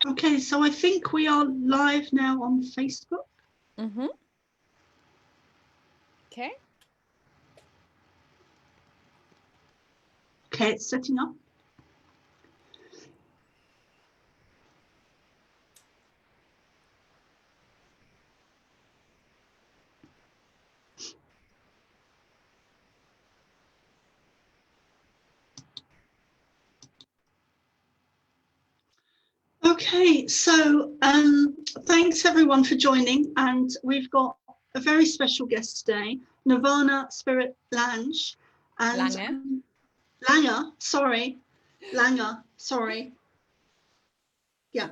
Okay, so I think we are live now on Facebook. Mm-hmm. Okay. Okay, it's setting up. Okay, so thanks everyone for joining, and we've got a very special guest today, Nirvana Spirit Lange, and Lange, sorry, yeah.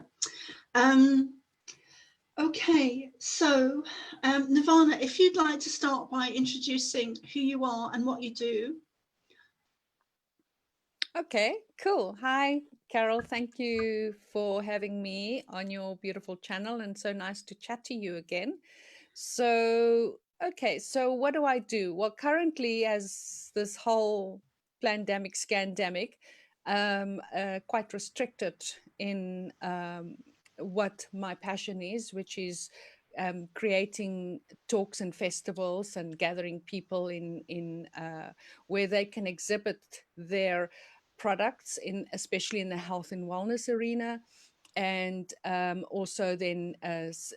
Okay, so Nirvana, if you'd like to start by introducing who you are and what you do. Okay, cool. Hi, Carol. Thank you for having me on your beautiful channel, and so nice to chat to you again. So, okay, so what do I do? Well, currently, as this whole pandemic, scandemic, quite restricted in what my passion is, which is creating talks and festivals and gathering people in where they can exhibit their products in, especially in the health and wellness arena, and also then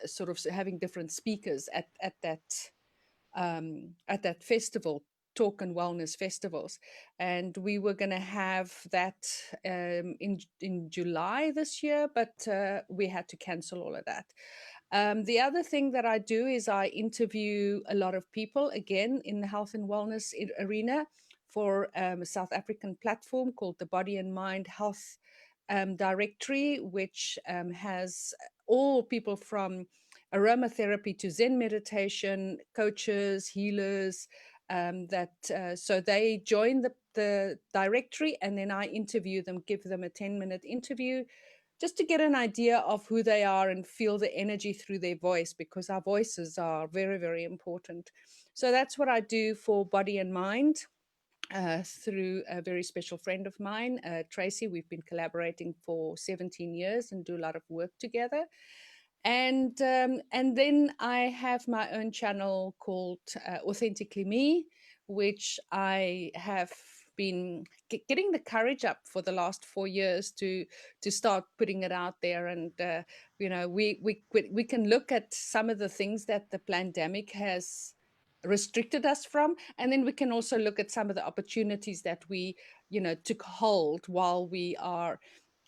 sort of having different speakers at that festival, talk and wellness festivals. And we were going to have that in July this year, but we had to cancel all of that. The other thing that I do is I interview a lot of people, again, in the health and wellness arena, for a South African platform called the Body and Mind Health Directory, which has all people from aromatherapy to Zen meditation, coaches, healers, so they join the directory, and then I interview them, give them a 10-minute interview, just to get an idea of who they are and feel the energy through their voice, because our voices are very, very important. So that's what I do for Body and Mind. Through a very special friend of mine, Tracy. We've been collaborating for 17 years and do a lot of work together. And then I have my own channel called AuthenticallyMe, which I have been getting the courage up for the last 4 years to start putting it out there. And we can look at some of the things that the pandemic has restricted us from, and then we can also look at some of the opportunities that we took hold while we are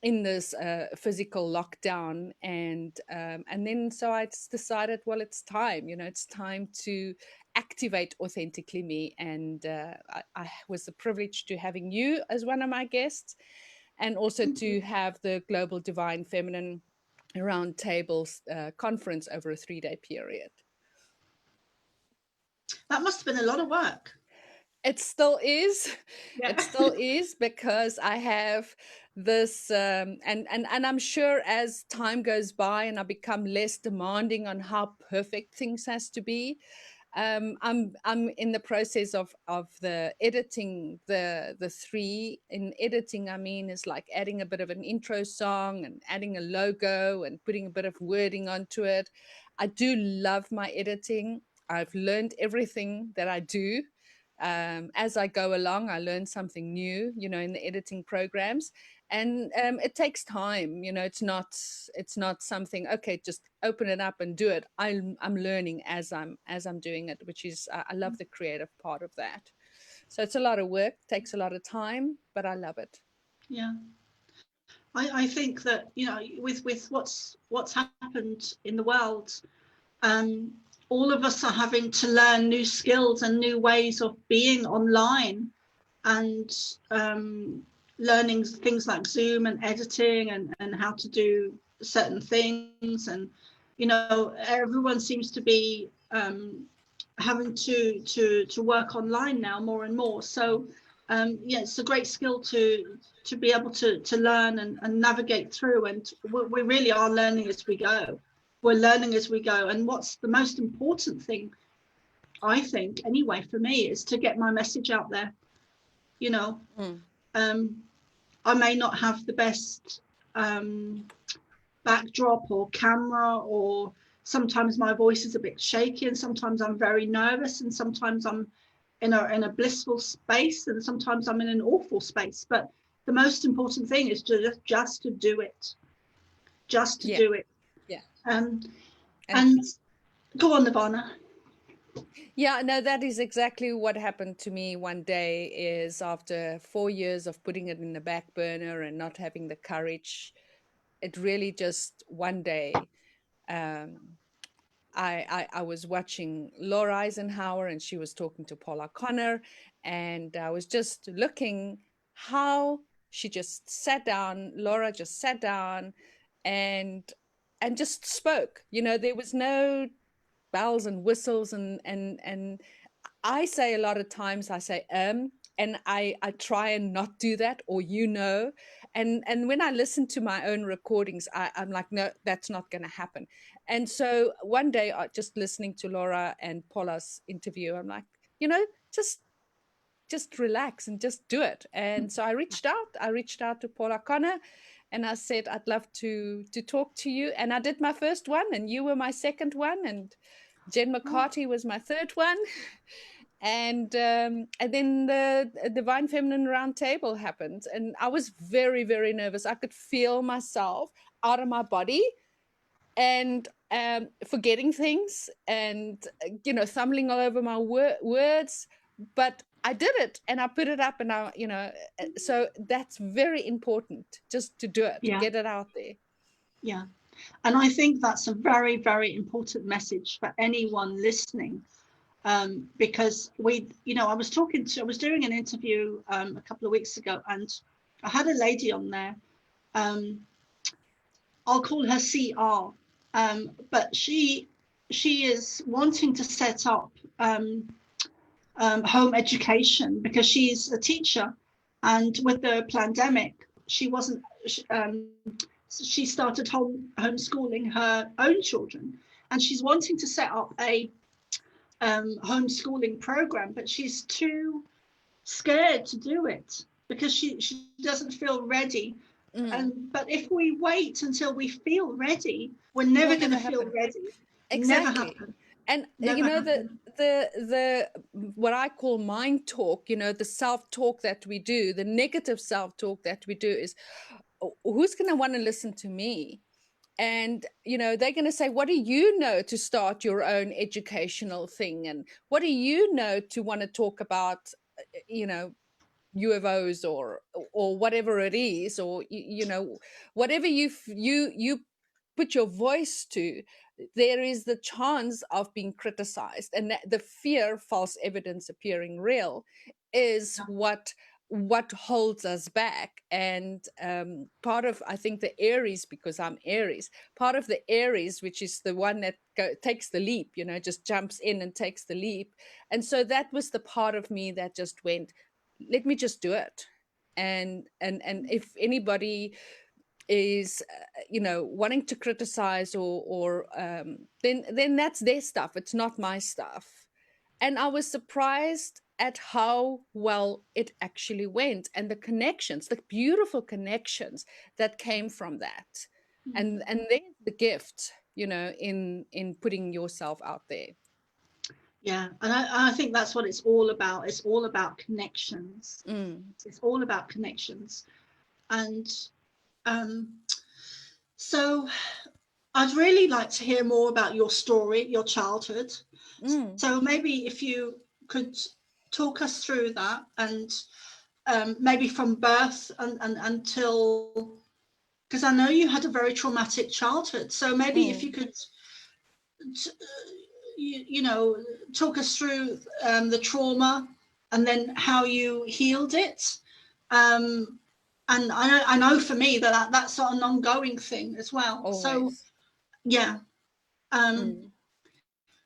in this physical lockdown. And then so I decided, well, it's time, it's time to activate Authentically Me. And I was privileged to having you as one of my guests, and also to have the Global Divine Feminine Roundtables conference over a 3-day period. That must have been a lot of work. It still is. Yeah. It still is, because I have this, and I'm sure as time goes by and I become less demanding on how perfect things has to be, I'm in the process of the editing the 3. In editing, I mean, is like adding a bit of an intro song and adding a logo and putting a bit of wording onto it. I do love my editing. I've learned everything that I do. As I go along, I learn something new, in the editing programs, and it takes time. It's not something, okay, just open it up and do it. I'm learning as I'm doing it, which is I love the creative part of that. So it's a lot of work, takes a lot of time, but I love it. Yeah. I think that with what's happened in the world, all of us are having to learn new skills and new ways of being online, and learning things like Zoom and editing and how to do certain things. And everyone seems to be having to work online now more and more. So it's a great skill to be able to learn and navigate through. And we really are learning as we go. We're learning as we go. And what's the most important thing, I think, anyway, for me, is to get my message out there. I may not have the best backdrop or camera, or sometimes my voice is a bit shaky, and sometimes I'm very nervous, and sometimes I'm in a blissful space, and sometimes I'm in an awful space. But the most important thing is to just to do it, just to Yeah. do it. Yeah. And And go on, Nirvana. yeah, no, that is exactly what happened to me one day. Is after 4 years of putting it in the back burner and not having the courage, it really just one day, um, I was watching Laura Eisenhower, and she was talking to Paula Connor, and I was just looking how she just sat down. Laura just sat down and just spoke. There was no bells and whistles, and I say a lot of times, I say and I try and not do that, or and when I listen to my own recordings, I'm like, no, that's not going to happen. And so one day, just listening to Laura and Paula's interview, I'm like, you know just relax and just do it. And so I reached out to Paula Connor, and I said, I'd love to talk to you. And I did my first one, and you were my second one, and Jen McCarthy was my third one. And then the Divine Feminine Round Table happened, and I was very, very nervous. I could feel myself out of my body, and forgetting things, and stumbling all over my words. But I did it, and I put it up, and so that's very important, just to do it, Yeah, get it out there. yeah. And I think that's a very, very important message for anyone listening. Because I was doing an interview a couple of weeks ago, and I had a lady on there. I'll call her CR, but she is wanting to set up home education, because she's a teacher, and with the pandemic, she wasn't. She started homeschooling her own children, and she's wanting to set up a homeschooling program, but she's too scared to do it because she doesn't feel ready. But if we wait until we feel ready, we're It never will going to never feel happen. ready. Never Exactly. happen. And Never happen. the what I call mind talk, the self-talk that we do, the negative self-talk that we do, is, who's going to want to listen to me? And they're going to say, what do you know to start your own educational thing? And what do you know to want to talk about UFOs, or whatever it is, or whatever you put your voice to, there is the chance of being criticized. And the fear, false evidence appearing real, is what holds us back. And part of, I think, the Aries, because I'm Aries, part of the Aries, which is the one that takes the leap, just jumps in and takes the leap. And so that was the part of me that just went, let me just do it. And if anybody is wanting to criticize, or then that's their stuff, it's not my stuff. And I was surprised at how well it actually went, and the connections, the beautiful connections that came from that. And there's the gift, in putting yourself out there. Yeah, and I think that's what it's all about. It's all about connections. It's all about connections. And so I'd really like to hear more about your story, your childhood. So maybe if you could talk us through that, and maybe from birth and until, because I know you had a very traumatic childhood. So maybe if you could, talk us through the trauma, and then how you healed it. And I know for me that's an ongoing thing as well. Always. So yeah.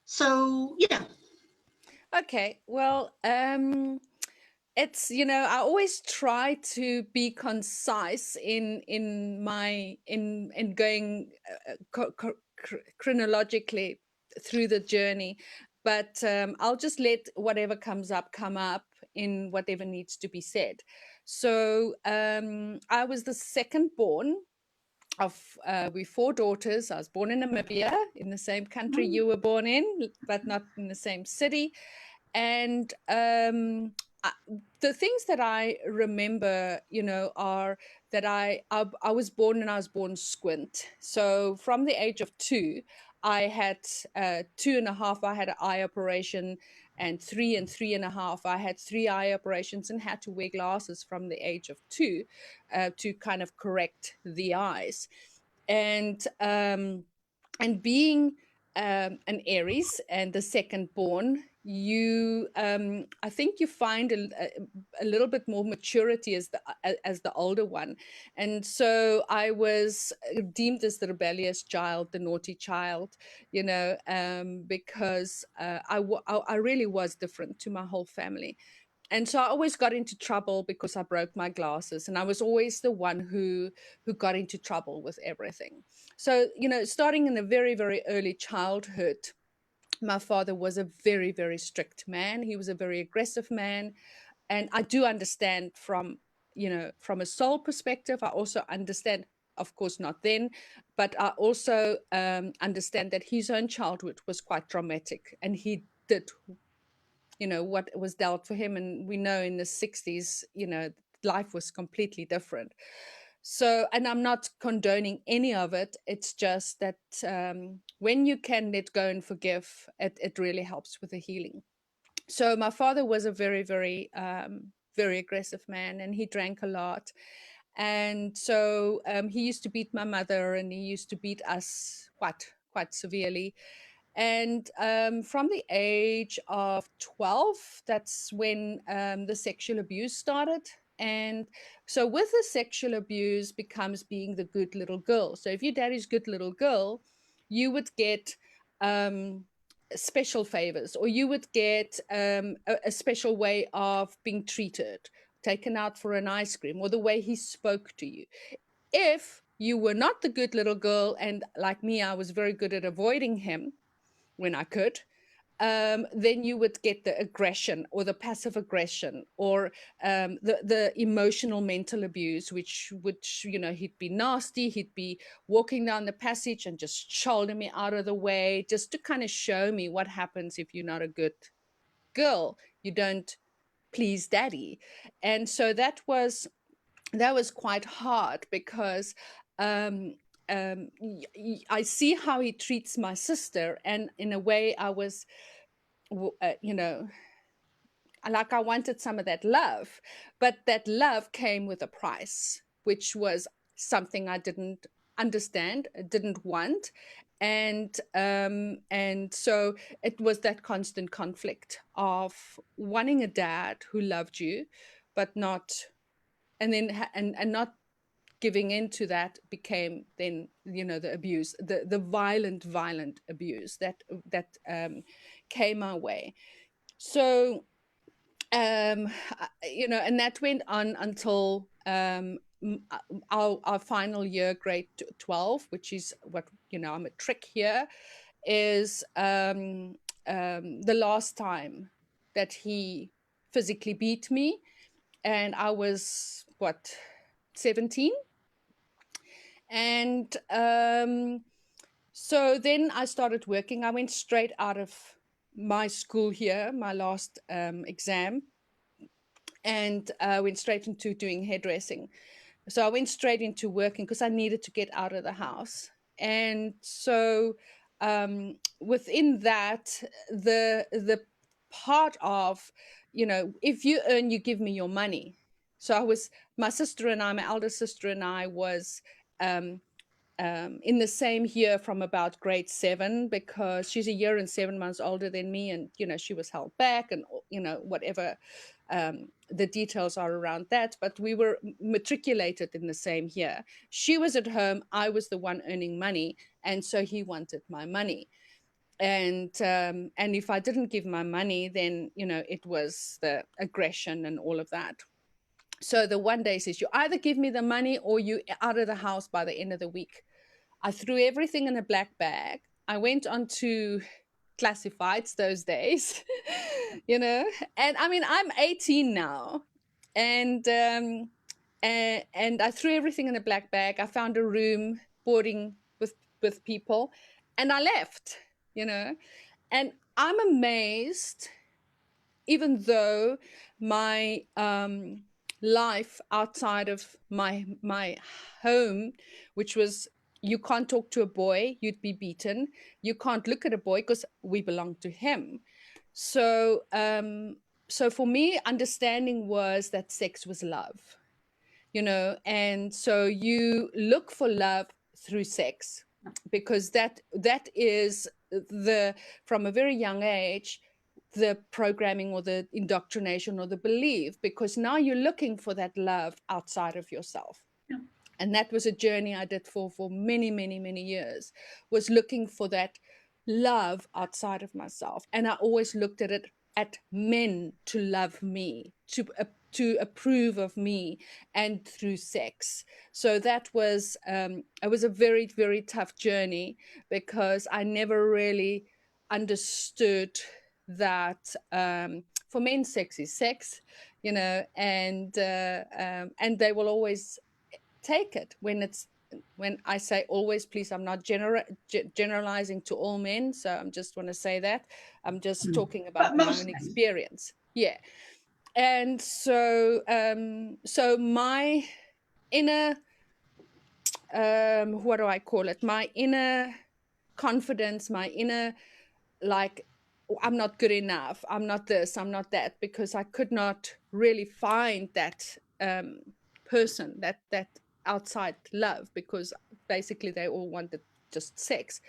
So yeah. Okay. Well, it's, I always try to be concise in my in going chronologically through the journey, but I'll just let whatever comes up come up in whatever needs to be said. So I was the second born we 4 daughters. I was born in Namibia, in the same country you were born in, but not in the same city. And the things that I remember, are that I was born squint. So from the age of 2, I had 2.5. I had an eye operation, and 3 and 3.5. I had 3 eye operations and had to wear glasses from the age of 2 to kind of correct the eyes. And being an Aries and the second born, I think you find a little bit more maturity as the older one. And so I was deemed as the rebellious child, the naughty child, because I really was different to my whole family. And so I always got into trouble because I broke my glasses, and I was always the one who got into trouble with everything. So, starting in a very, very early childhood, my father was a very, very strict man. He was a very aggressive man. And I do understand from a soul perspective. I also understand, of course, not then, but I also understand that his own childhood was quite traumatic, and he did what was dealt for him. And we know in the 60s, life was completely different. So, and I'm not condoning any of it. It's just that when you can let go and forgive, it really helps with the healing. So my father was a very, very, very aggressive man, and he drank a lot. And so he used to beat my mother, and he used to beat us quite severely. And from the age of 12, that's when the sexual abuse started. And so with the sexual abuse becomes being the good little girl. So if your daddy's good little girl, you would get special favors, or you would get a special way of being treated, taken out for an ice cream, or the way he spoke to you. If you were not the good little girl, and like me, I was very good at avoiding him when I could, then you would get the aggression, or the passive aggression, or the emotional mental abuse, which he'd be nasty. He'd be walking down the passage and just shoulder me out of the way, just to kind of show me what happens if you're not a good girl. You don't please daddy. And so that was quite hard, because I see how he treats my sister, and in a way I was like, I wanted some of that love, but that love came with a price, which was something I didn't understand, didn't want. And so it was that constant conflict of wanting a dad who loved you, but not, and then and not giving into that became then the abuse, the violent abuse that came our way. So and that went on until our final year, grade 12, which is what I'm a trick here, is the last time that he physically beat me. And I was 17. And so then I started working. I went straight out of my school here, my last exam, and went straight into doing hairdressing. So I went straight into working because I needed to get out of the house. And so within that, the part of, if you earn, you give me your money. So my sister and I, my elder sister and I, was in the same year from about grade 7, because she's a year and 7 months older than me, and she was held back, and whatever the details are around that, but we were matriculated in the same year. She was at home, I was the one earning money, and so he wanted my money. And if I didn't give my money, then it was the aggression and all of that. So the one day says, you either give me the money or you out of the house by the end of the week. I threw everything in a black bag. I went on to classifieds those days, and I mean, I'm 18 now, and I threw everything in a black bag. I found a room boarding with people, and I left, and I'm amazed, even though my life outside of my home, which was, you can't talk to a boy, you'd be beaten. You can't look at a boy because we belong to him. So so for me, understanding was that sex was love, and so you look for love through sex, because that is from a very young age, the programming or the indoctrination or the belief, because now you're looking for that love outside of yourself. Yeah. And that was a journey I did for many, many, many years, was looking for that love outside of myself. And I always looked at it, at men to love me, to approve of me, and through sex. So that was it was a very, very tough journey, because I never really understood that for men, sex is sex, and they will always take it when I say always. Please, I'm not generalizing to all men, so I'm just want to say that I'm just talking about my own experience. Yeah. And so so my inner what do I call it, my inner confidence, my inner, like, I'm not good enough, I'm not this, I'm not that, because I could not really find that person, that outside love, because basically they all wanted just sex.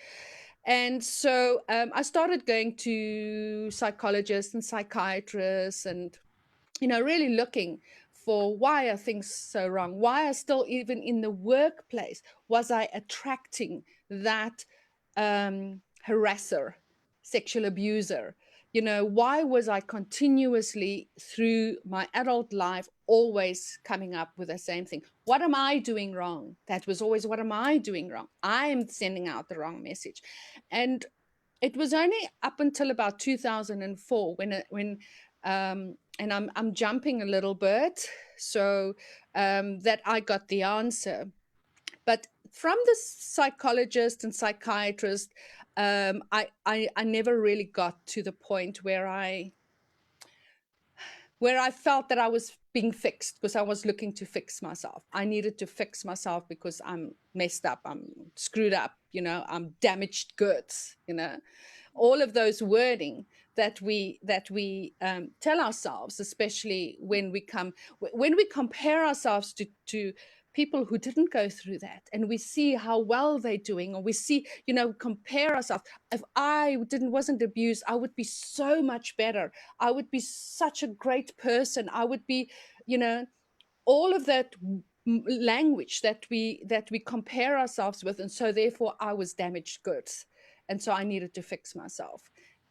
And so I started going to psychologists and psychiatrists, and really looking for, why are things so wrong? Why are still, even in the workplace, was I attracting that harasser, sexual abuser? Why was I continuously through my adult life always coming up with the same thing? What am I doing wrong? That was always, what am I doing wrong? I am sending out the wrong message. And it was only up until about 2004 when and I'm jumping a little bit, so that I got the answer. But from the psychologist and psychiatrist, I never really got to the point where I felt that I was being fixed, because I was looking to fix myself. I needed to fix myself because I'm messed up, I'm screwed up, I'm damaged goods, all of those wording that we tell ourselves, especially when we compare ourselves to people who didn't go through that, and we see how well they're doing, or we see, compare ourselves. If I wasn't abused, I would be so much better. I would be such a great person. I would be, all of that language that we compare ourselves with. And so therefore I was damaged goods. And so I needed to fix myself.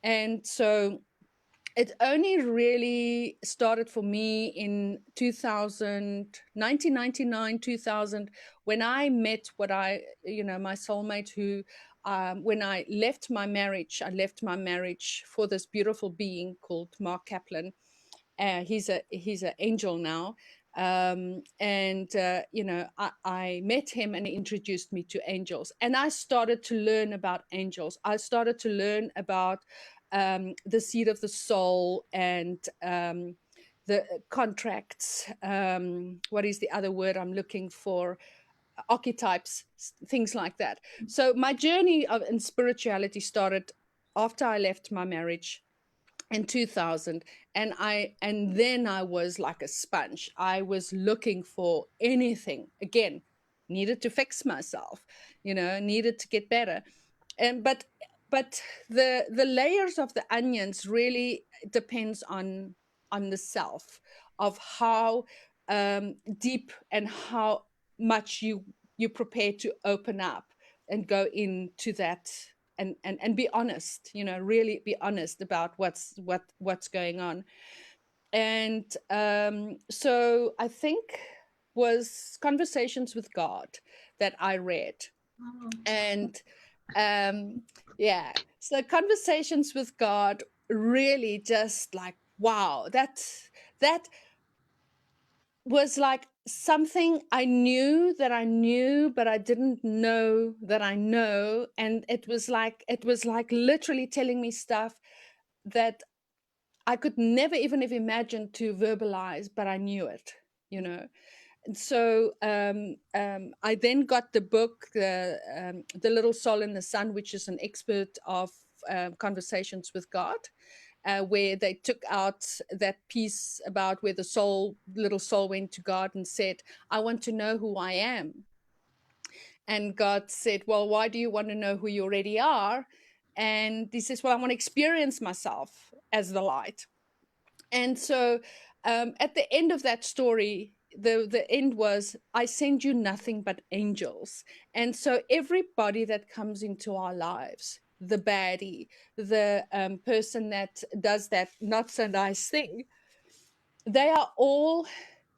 And so it only really started for me in 1999, 2000, when I met my soulmate, who, when I left my marriage for this beautiful being called Mark Kaplan. He's an angel now. I met him, and he introduced me to angels. And I started to learn about angels. I started to learn about the seed of the soul, and the contracts. What is the other word I'm looking for? Archetypes, things like that. So my journey in spirituality started after I left my marriage in 2000, and then I was like a sponge. I was looking for anything. Again, needed to fix myself, needed to get better. And but the layers of the onions really depends on the self, of how deep and how much you prepare to open up and go into that, and be honest, really be honest about what's going on. And so I think was Conversations with God that I read. And yeah, so Conversations with God really just like, wow, that was like, something I knew that I knew, but I didn't know that I know. And it was like literally telling me stuff that I could never even have imagined to verbalize, but I knew it, you know. And so I then got the book, The Little Soul in the Sun, which is an expert of conversations with God, where they took out that piece about where the little soul went to God and said, I want to know who I am. And God said, well, why do you want to know who you already are? And he says, well, I want to experience myself as the light. And so at the end of that story, the end was, I send you nothing but angels. And so everybody that comes into our lives, the baddie, the person that does that not so nice thing, they are all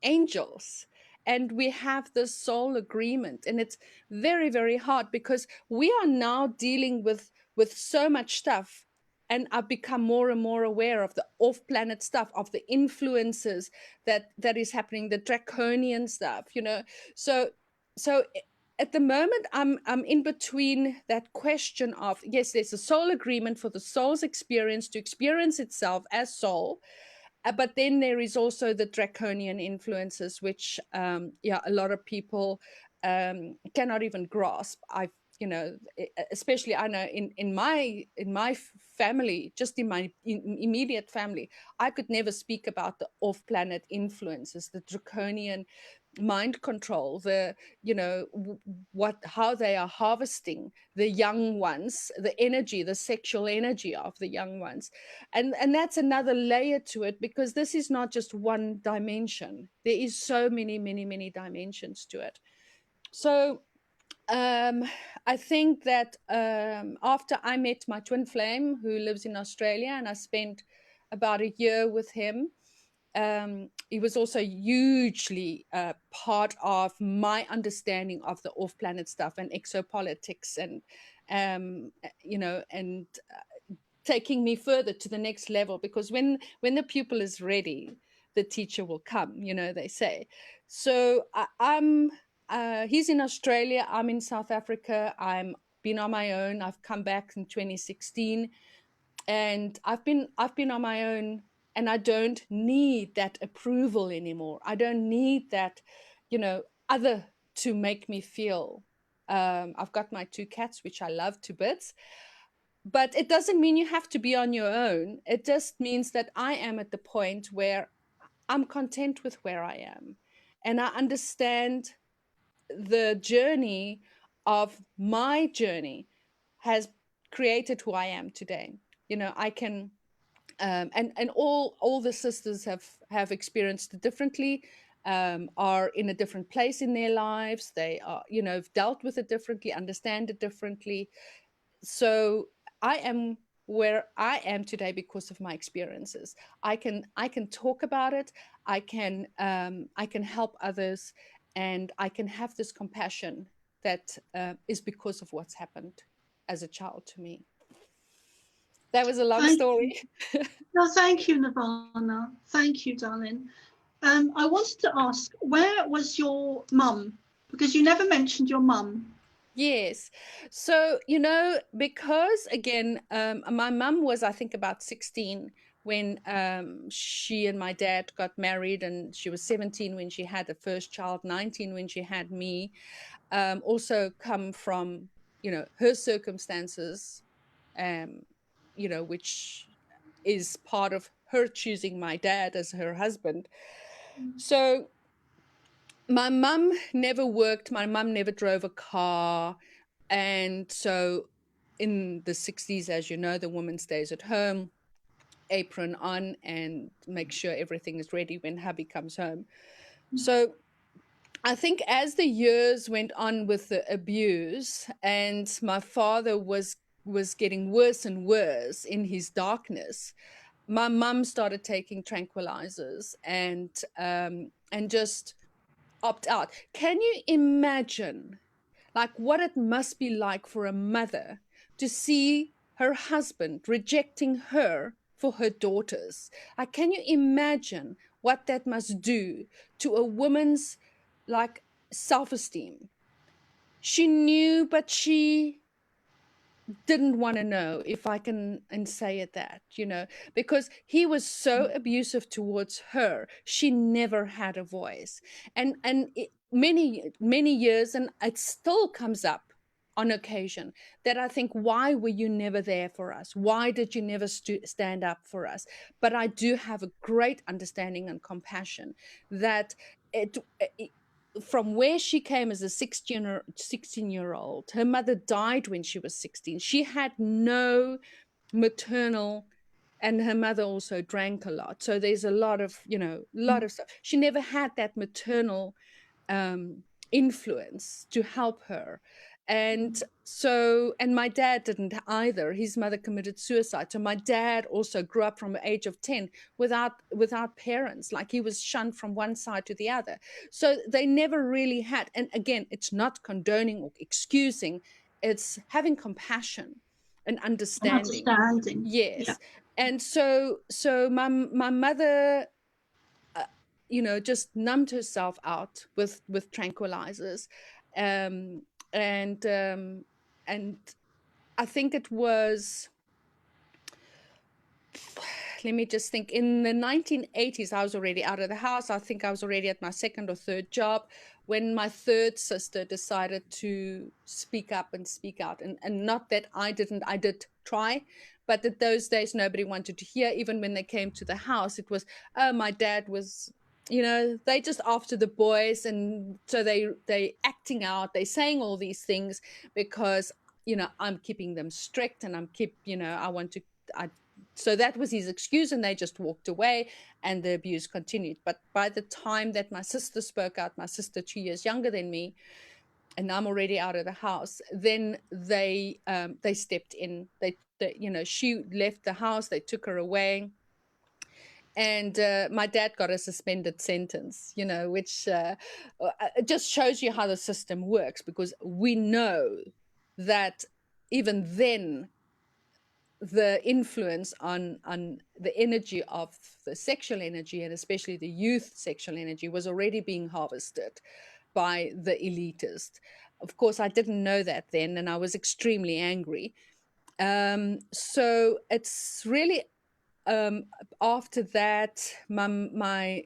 angels. And we have this soul agreement, and it's very, very hard because we are now dealing with so much stuff. And I've become more and more aware of the off-planet stuff, of the influences that is happening, the draconian stuff, you know. So at the moment, I'm in between that question of, yes, there's a soul agreement for the soul's experience to experience itself as soul, but then there is also the draconian influences, which a lot of people cannot even grasp. Especially I know in my family, just in my immediate family, I could never speak about the off-planet influences, the draconian mind control, the how they are harvesting the young ones, the energy, the sexual energy of the young ones. And that's another layer to it, because this is not just one dimension. There is so many dimensions to it. So I think that after I met my twin flame, who lives in Australia, and I spent about a year with him, he was also hugely part of my understanding of the off-planet stuff and exopolitics, and taking me further to the next level, because when the pupil is ready, the teacher will come, they say. So he's in Australia, I'm in South Africa. I'm been on my own. I've come back in 2016, and I've been on my own, and I don't need that approval anymore. I don't need that, other to make me feel. I've got my 2 cats, which I love to bits, but it doesn't mean you have to be on your own. It just means that I am at the point where I'm content with where I am, and I understand the journey of my journey has created who I am today. I can and all the sisters have experienced it differently, are in a different place in their lives. They are, dealt with it differently, understand it differently. So I am where I am today because of my experiences. I can talk about it. I can help others, and I can have this compassion that is because of what's happened as a child to me. That was a long story. No, thank you, Nirvana. Thank you, darling. I wanted to ask, where was your mum? Because you never mentioned your mum. Yes. So, because again, my mum was, I think, about 16 when she and my dad got married, and she was 17 when she had the first child, 19 when she had me. Also come from, her circumstances, which is part of her choosing my dad as her husband. So my mum never worked. My mum never drove a car. And so in the 60s, as you know, the woman stays at home, apron on, and make sure everything is ready when hubby comes home. So I think as the years went on with the abuse, and my father was getting worse and worse in his darkness, my mum started taking tranquilizers and just opt out. Can you imagine like what it must be like for a mother to see her husband rejecting her for her daughters? Like, can you imagine what that must do to a woman's like self-esteem. She knew, but she didn't want to know, if I can and say it that, because he was so abusive towards her. She never had a voice. And many years, and it still comes up on occasion, that I think, why were you never there for us? Why did you never stand up for us? But I do have a great understanding and compassion that it from where she came as a 16-year-old, her mother died when she was 16. She had no maternal, and her mother also drank a lot. So there's a lot of, stuff. She never had that maternal influence to help her. And so, and my dad didn't either. His mother committed suicide. So my dad also grew up from the age of 10 without parents. Like, he was shunned from one side to the other. So they never really had. And again, it's not condoning or excusing. It's having compassion and understanding. Yes. Yeah. And so my mother, just numbed herself out with tranquilizers. And I think it was, let me just think, in the 1980s, I was already out of the house. I think I was already at my second or third job when my third sister decided to speak up and speak out. And not that I didn't, I did try, but at those days, nobody wanted to hear. Even when they came to the house, it was, oh, my dad was, they just after the boys. And so they acting out, they saying all these things because, I'm keeping them strict, and so that was his excuse, and they just walked away, and the abuse continued. But by the time that my sister spoke out, my sister 2 years younger than me, and I'm already out of the house, then they stepped in. They she left the house, they took her away. And my dad got a suspended sentence, which just shows you how the system works, because we know that even then, the influence on the energy of the sexual energy, and especially the youth sexual energy, was already being harvested by the elitist. Of course, I didn't know that then, and I was extremely angry. So it's really after that, my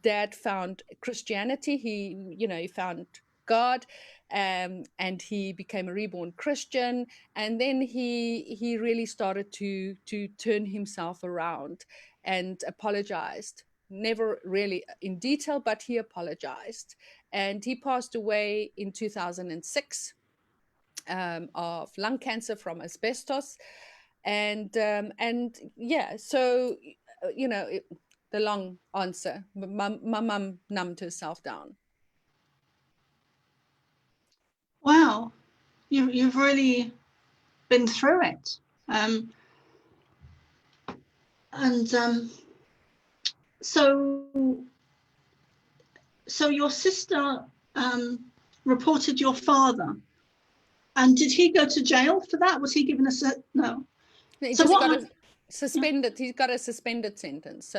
dad found Christianity. He found God, and he became a reborn Christian. And then he really started to turn himself around and apologized. Never really in detail, but he apologized. And he passed away in 2006 of lung cancer from asbestos. And yeah, so the long answer, my mum numbed herself down. Wow, you've really been through it. So your sister reported your father, and did he go to jail for that? Was he given no? He so just got a suspended. He's got a suspended sentence.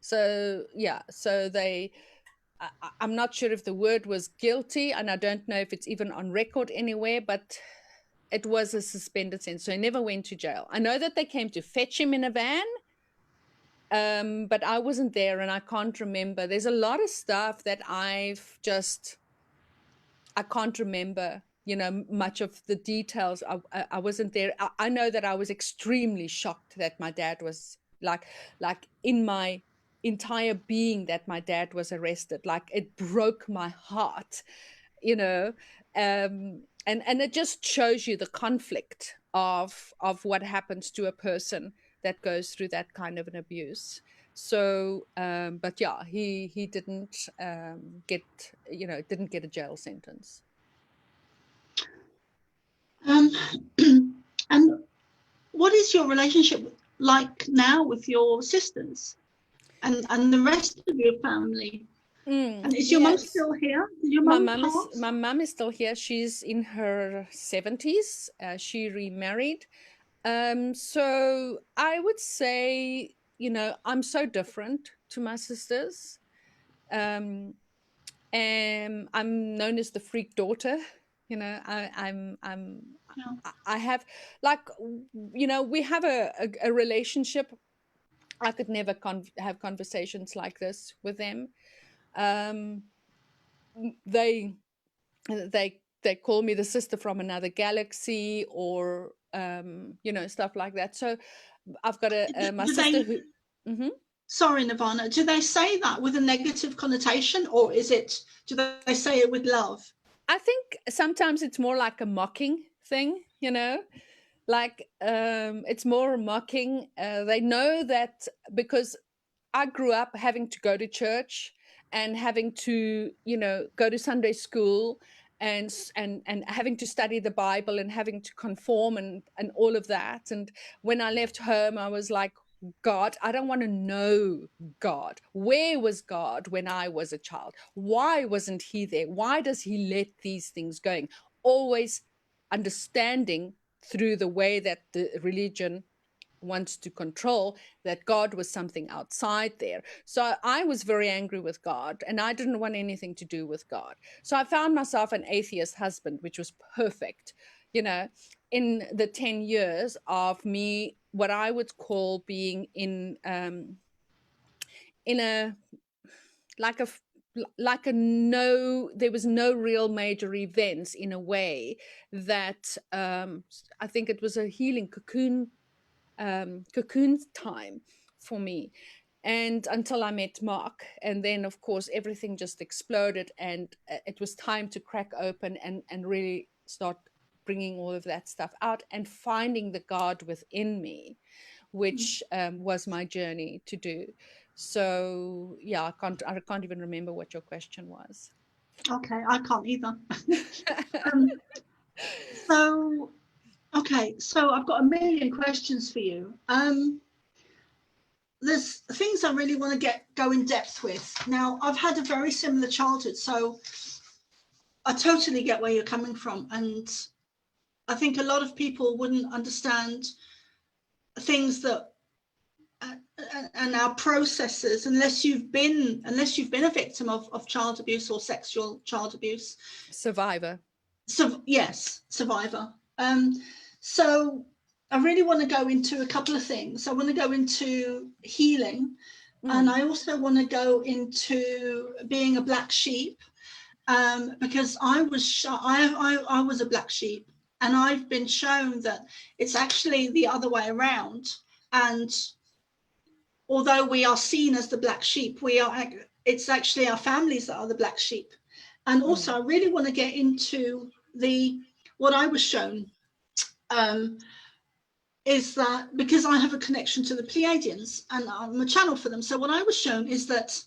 So yeah. So I'm not sure if the word was guilty, and I don't know if it's even on record anywhere, but it was a suspended sentence. So he never went to jail. I know that they came to fetch him in a van, but I wasn't there, and I can't remember. There's a lot of stuff that I can't remember, much of the details. I wasn't there. I know that I was extremely shocked that my dad was like in my entire being, that my dad was arrested. Like, it broke my heart, and it just shows you the conflict of what happens to a person that goes through that kind of an abuse. So but yeah, he didn't didn't get a jail sentence. And what is your relationship like now with your sisters and the rest of your family? And is your mum still here? My mum is still here. She's in her 70s. She remarried. So I would say, I'm so different to my sisters. I'm known as the freak daughter. You know, Yeah. I have, like, you know, we have a relationship. I could never have conversations like this with them. Um, they they call me the sister from another galaxy, or you know, stuff like that. So I've got my Do sister they, who. Mhm. sorry, Nirvana, do they say that with a negative connotation, or do they say it with love? I think sometimes it's more like a mocking thing, you know, like it's more mocking. They know that because I grew up having to go to church and having to, you know, go to Sunday school and having to study the Bible and having to conform and all of that. And when I left home, I was like, God, I don't want to know God. Where was God when I was a child? Why wasn't he there? Why does he let these things going? Always understanding through the way that the religion wants to control, that God was something outside there. So I was very angry with God, and I didn't want anything to do with God. So I found myself an atheist husband, which was perfect, you know, in the 10 years of me, what I would call being in a, like a, no, there was no real major events, in a way that I think it was a healing cocoon time for me, and until I met Mark. And then of course everything just exploded, and it was time to crack open and really start bringing all of that stuff out and finding the God within me, which was my journey to do. So yeah, I can't even remember what your question was. Okay, I can't either. um, so, okay, so I've got a million questions for you. There's things I really want to go in depth with. Now, I've had a very similar childhood, so I totally get where you're coming from, and I think a lot of people wouldn't understand things that and our processes unless you've been a victim of child abuse or sexual child abuse. Survivor. So yes, survivor. So I really want to go into a couple of things. I want to go into healing, and I also want to go into being a black sheep, because I was a black sheep, and I've been shown that it's actually the other way around. And although we are seen as the black sheep, it's actually our families that are the black sheep. And also, I really want to get into what I was shown, is that because I have a connection to the Pleiadians and I'm a channel for them. So what I was shown is that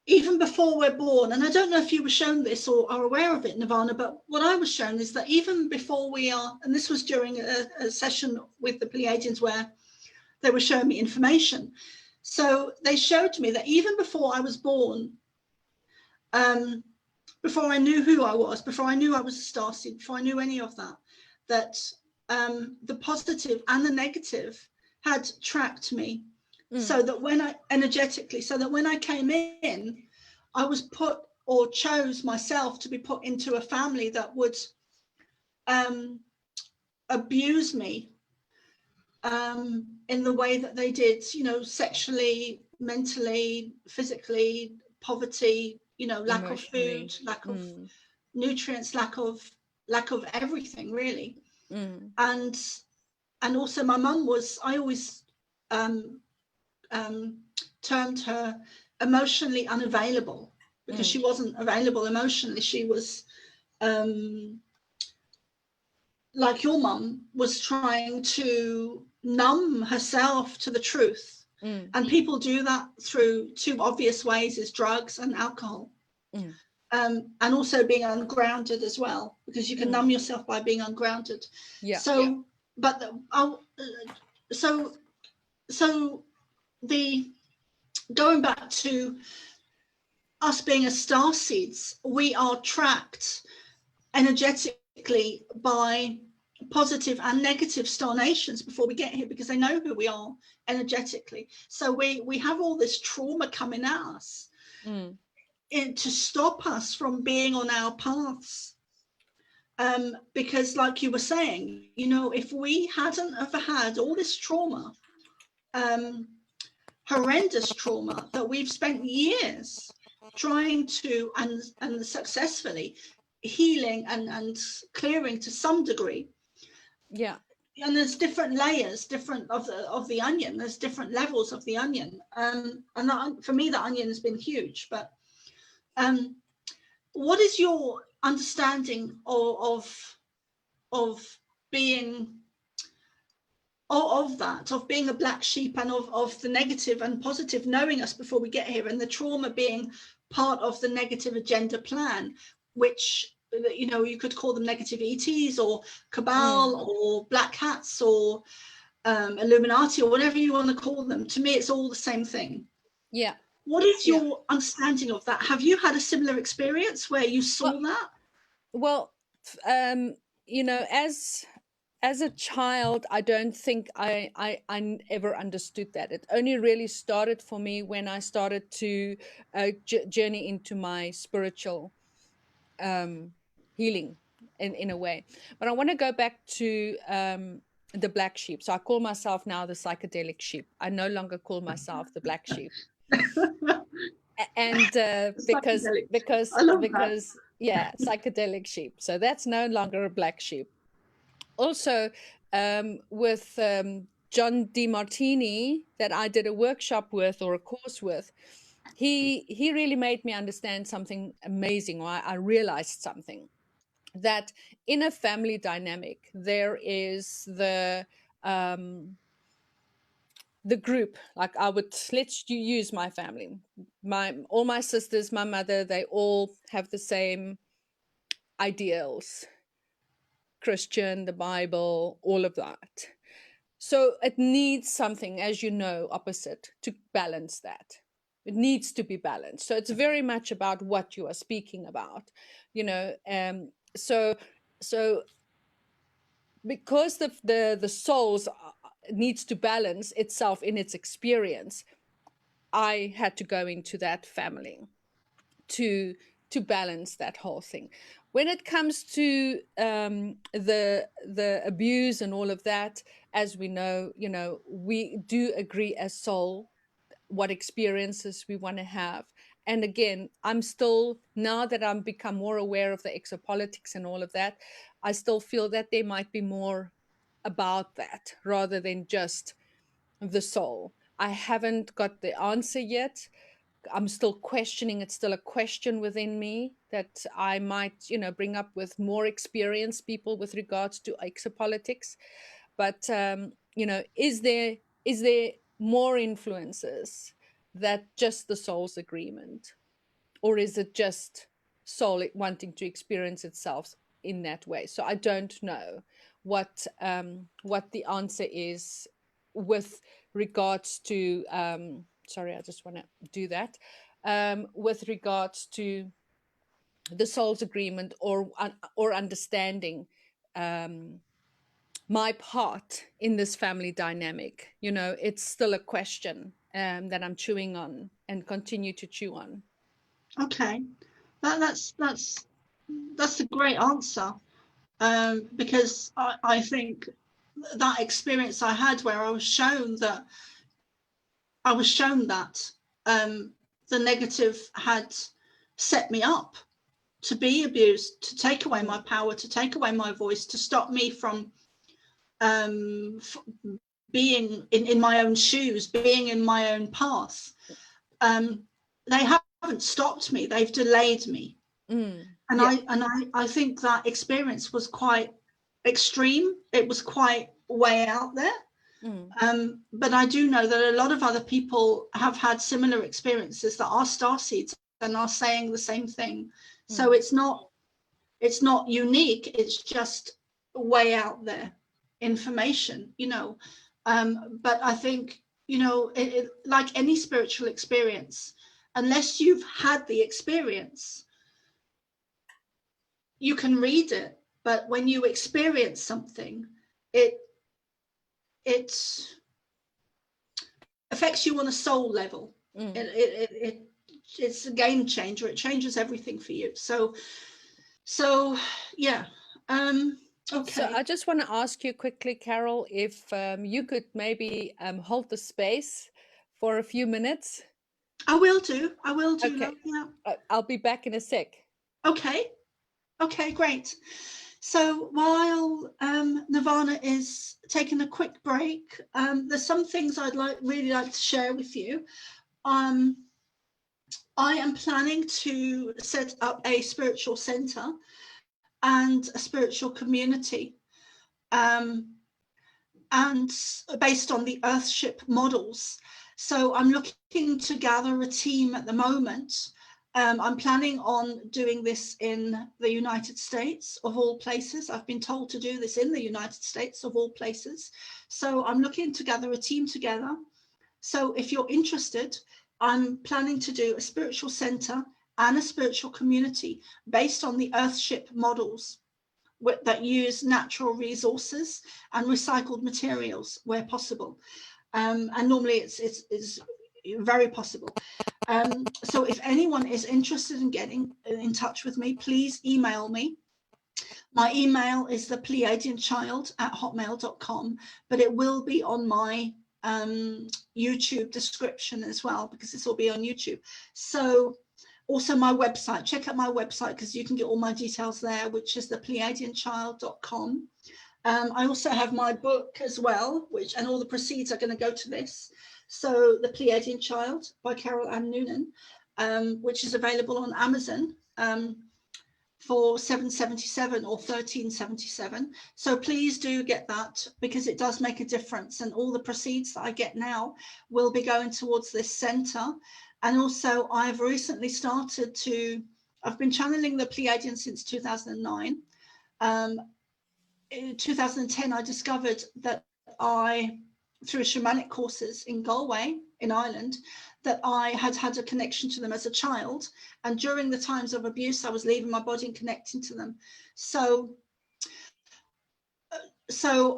even before we're born, and I don't know if you were shown this or are aware of it, Nirvana, but what I was shown is that even before we are, and this was during a session with the Pleiadians where they were showing me information. So they showed me that even before I was born, before I knew who I was, before I knew I was a starseed, before I knew any of that, that the positive and the negative had tracked me. So that when I came in, I was put, or chose myself to be put into a family that would abuse me in the way that they did, sexually, mentally, physically, poverty, lack of food, lack of nutrients, lack of everything, really. And also my mum I always termed her emotionally unavailable, because she wasn't available emotionally. She was like your mum was trying to numb herself to the truth. And people do that through two obvious ways, is drugs and alcohol. And also being ungrounded as well, because you can numb yourself by being ungrounded. So going back to us being as starseeds, we are tracked energetically by positive and negative star nations before we get here, because they know who we are energetically. So we have all this trauma coming at us. to stop us from being on our paths. Because like you were saying, you know, if we hadn't ever had all this trauma, horrendous trauma that we've spent years trying to and successfully healing and clearing to some degree. Yeah. And there's different layers, different of the onion. There's different levels of the onion. And that, for me, the onion has been huge. But what is your understanding of being of being a black sheep, and of the negative and positive knowing us before we get here, and the trauma being part of the negative agenda plan, which, you know, you could call them negative ETs or cabal or black hats or Illuminati or whatever you want to call them. To me, it's all the same thing. Yeah. What is your understanding of that? Have you had a similar experience where you saw that? Well, you know, as a child, I don't think I ever understood that. It only really started for me when I started to journey into my spiritual healing in a way. But I want to go back to the black sheep. So I call myself now the psychedelic sheep. I no longer call myself the black sheep. And because I love that. yeah, psychedelic sheep. So that's no longer a black sheep. Also, with John DeMartini, that I did a workshop with or a course with, he really made me understand something amazing. Or I realized something, that in a family dynamic, there is the group. Like, let's use my family, all my sisters, my mother, they all have the same ideals, Christian, the Bible, all of that. So it needs something, as you know, opposite to balance that. It needs to be balanced. So it's very much about what you are speaking about, you know. So because the souls needs to balance itself in its experience, I had to go into that family to balance that whole thing. When it comes to the abuse and all of that, as we know, you know, we do agree as soul what experiences we want to have. And again, I'm still, now that I'm become more aware of the exopolitics and all of that, I still feel that there might be more about that rather than just the soul. I haven't got the answer yet. I'm still questioning. It's still a question within me that I might, you know, bring up with more experienced people with regards to exopolitics. But you know, is there more influences that just the soul's agreement, or is it just soul wanting to experience itself in that way? So I don't know what the answer is with regards to sorry, I just want to do that with regards to the soul's agreement or understanding my part in this family dynamic. You know, it's still a question that I'm chewing on and continue to chew on. Okay, that's a great answer, because I think that experience I had where I was shown that the negative had set me up to be abused, to take away my power, to take away my voice, to stop me from being in my own shoes, being in my own path. They haven't stopped me, they've delayed me. And I think that experience was quite extreme. It was quite way out there. But I do know that a lot of other people have had similar experiences that are starseeds and are saying the same thing. So it's not unique, it's just way out there information, you know. But I think, you know, like any spiritual experience, unless you've had the experience, you can read it, but when you experience something, it affects you on a soul level. It it's a game changer. It changes everything for you. So yeah. Okay. So I just want to ask you quickly, Carol, if you could maybe hold the space for a few minutes. I will do. Okay. Love. Yeah. I'll be back in a sec. Okay. Okay, great. So while Nirvana is taking a quick break, there's some things I'd really like to share with you. I am planning to set up a spiritual center and a spiritual community, and based on the Earthship models. So I'm looking to gather a team at the moment. I'm planning on doing this in the United States, of all places. I've been told to do this in the United States, of all places. So I'm looking to gather a team together. So if you're interested, I'm planning to do a spiritual center and a spiritual community based on the Earthship models that use natural resources and recycled materials where possible. And normally it's very possible. So if anyone is interested in getting in touch with me, please email me. My email is thepleiadianchild@hotmail.com, but it will be on my YouTube description as well, because this will be on YouTube. So also my website, check out my website, because you can get all my details there, which is thepleiadianchild.com. I also have my book as well, and all the proceeds are going to go to this. So The Pleiadian Child by Carol Ann Noonan, which is available on Amazon for $7.77 or $13.77. So please do get that, because it does make a difference. And all the proceeds that I get now will be going towards this center. And also I've recently started I've been channeling the Pleiadian since 2009. In 2010, I discovered that through shamanic courses in Galway, in Ireland, that I had a connection to them as a child. And during the times of abuse, I was leaving my body and connecting to them. So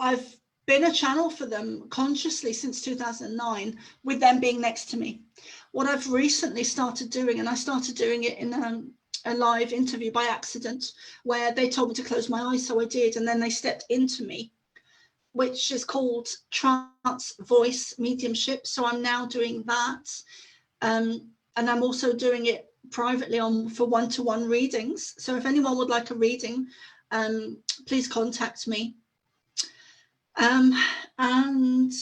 I've been a channel for them consciously since 2009, with them being next to me. What I've recently started doing, and I started doing it in a live interview by accident, where they told me to close my eyes, so I did, and then they stepped into me, which is called trance voice mediumship. So I'm now doing that, and I'm also doing it privately for one-to-one readings. So if anyone would like a reading, please contact me. And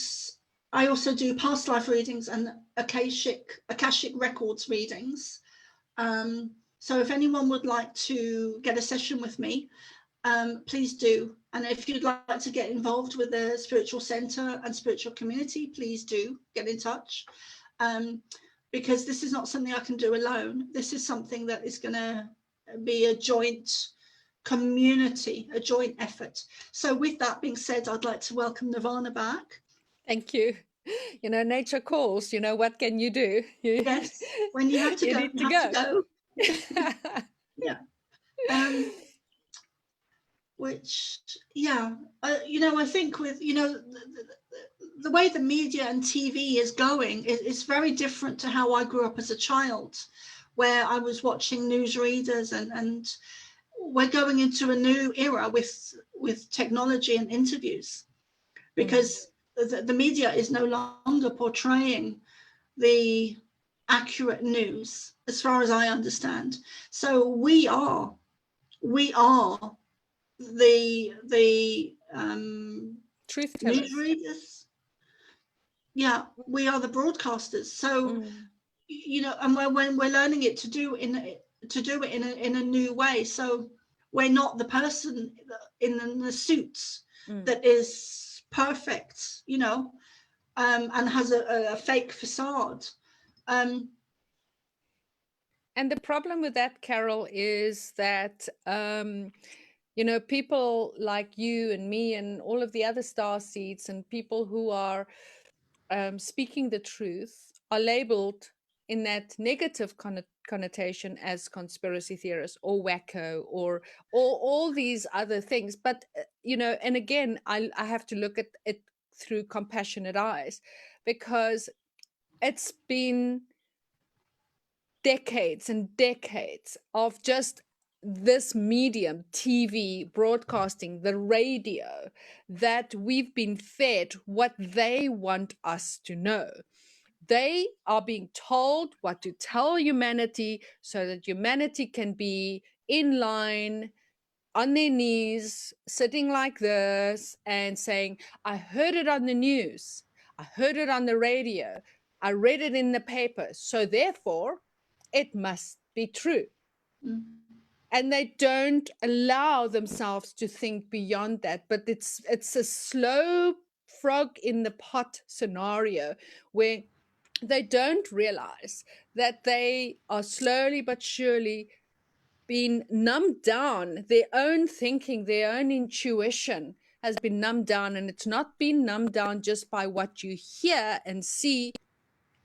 I also do past life readings and Akashic records readings. So if anyone would like to get a session with me, please do. And if you'd like to get involved with the spiritual center and spiritual community, please do get in touch. Because this is not something I can do alone. This is something that is going to be a joint community, a joint effort. So with that being said, I'd like to welcome Nirvana back. Thank you. You know, nature calls. You know, what can you do? Yes, when you have to go, you have to go. Yeah. Which, yeah, I think with, the way the media and TV is going, it's very different to how I grew up as a child, where I was watching newsreaders, and we're going into a new era with technology and interviews, because the media is no longer portraying the accurate news, as far as I understand. So we are the truth tellers, newsreaders. Yeah, we are the broadcasters. So and when we're learning it to do it in a new way. So we're not the person in the suits that is perfect, and has a fake facade. And the problem with that, Carol, is that people like you and me and all of the other starseeds and people who are speaking the truth are labeled in that negative connotation as conspiracy theorists or wacko or all these other things. But and again, I have to look at it through compassionate eyes, because it's been decades and decades of just this medium, TV, broadcasting, the radio, that we've been fed what they want us to know. They are being told what to tell humanity so that humanity can be in line, on their knees, sitting like this and saying, I heard it on the news, I heard it on the radio, I read it in the paper, so therefore it must be true. Mm. And they don't allow themselves to think beyond that. But it's a slow frog in the pot scenario where they don't realize that they are slowly but surely being numbed down. Their own thinking, their own intuition has been numbed down, and it's not been numbed down just by what you hear and see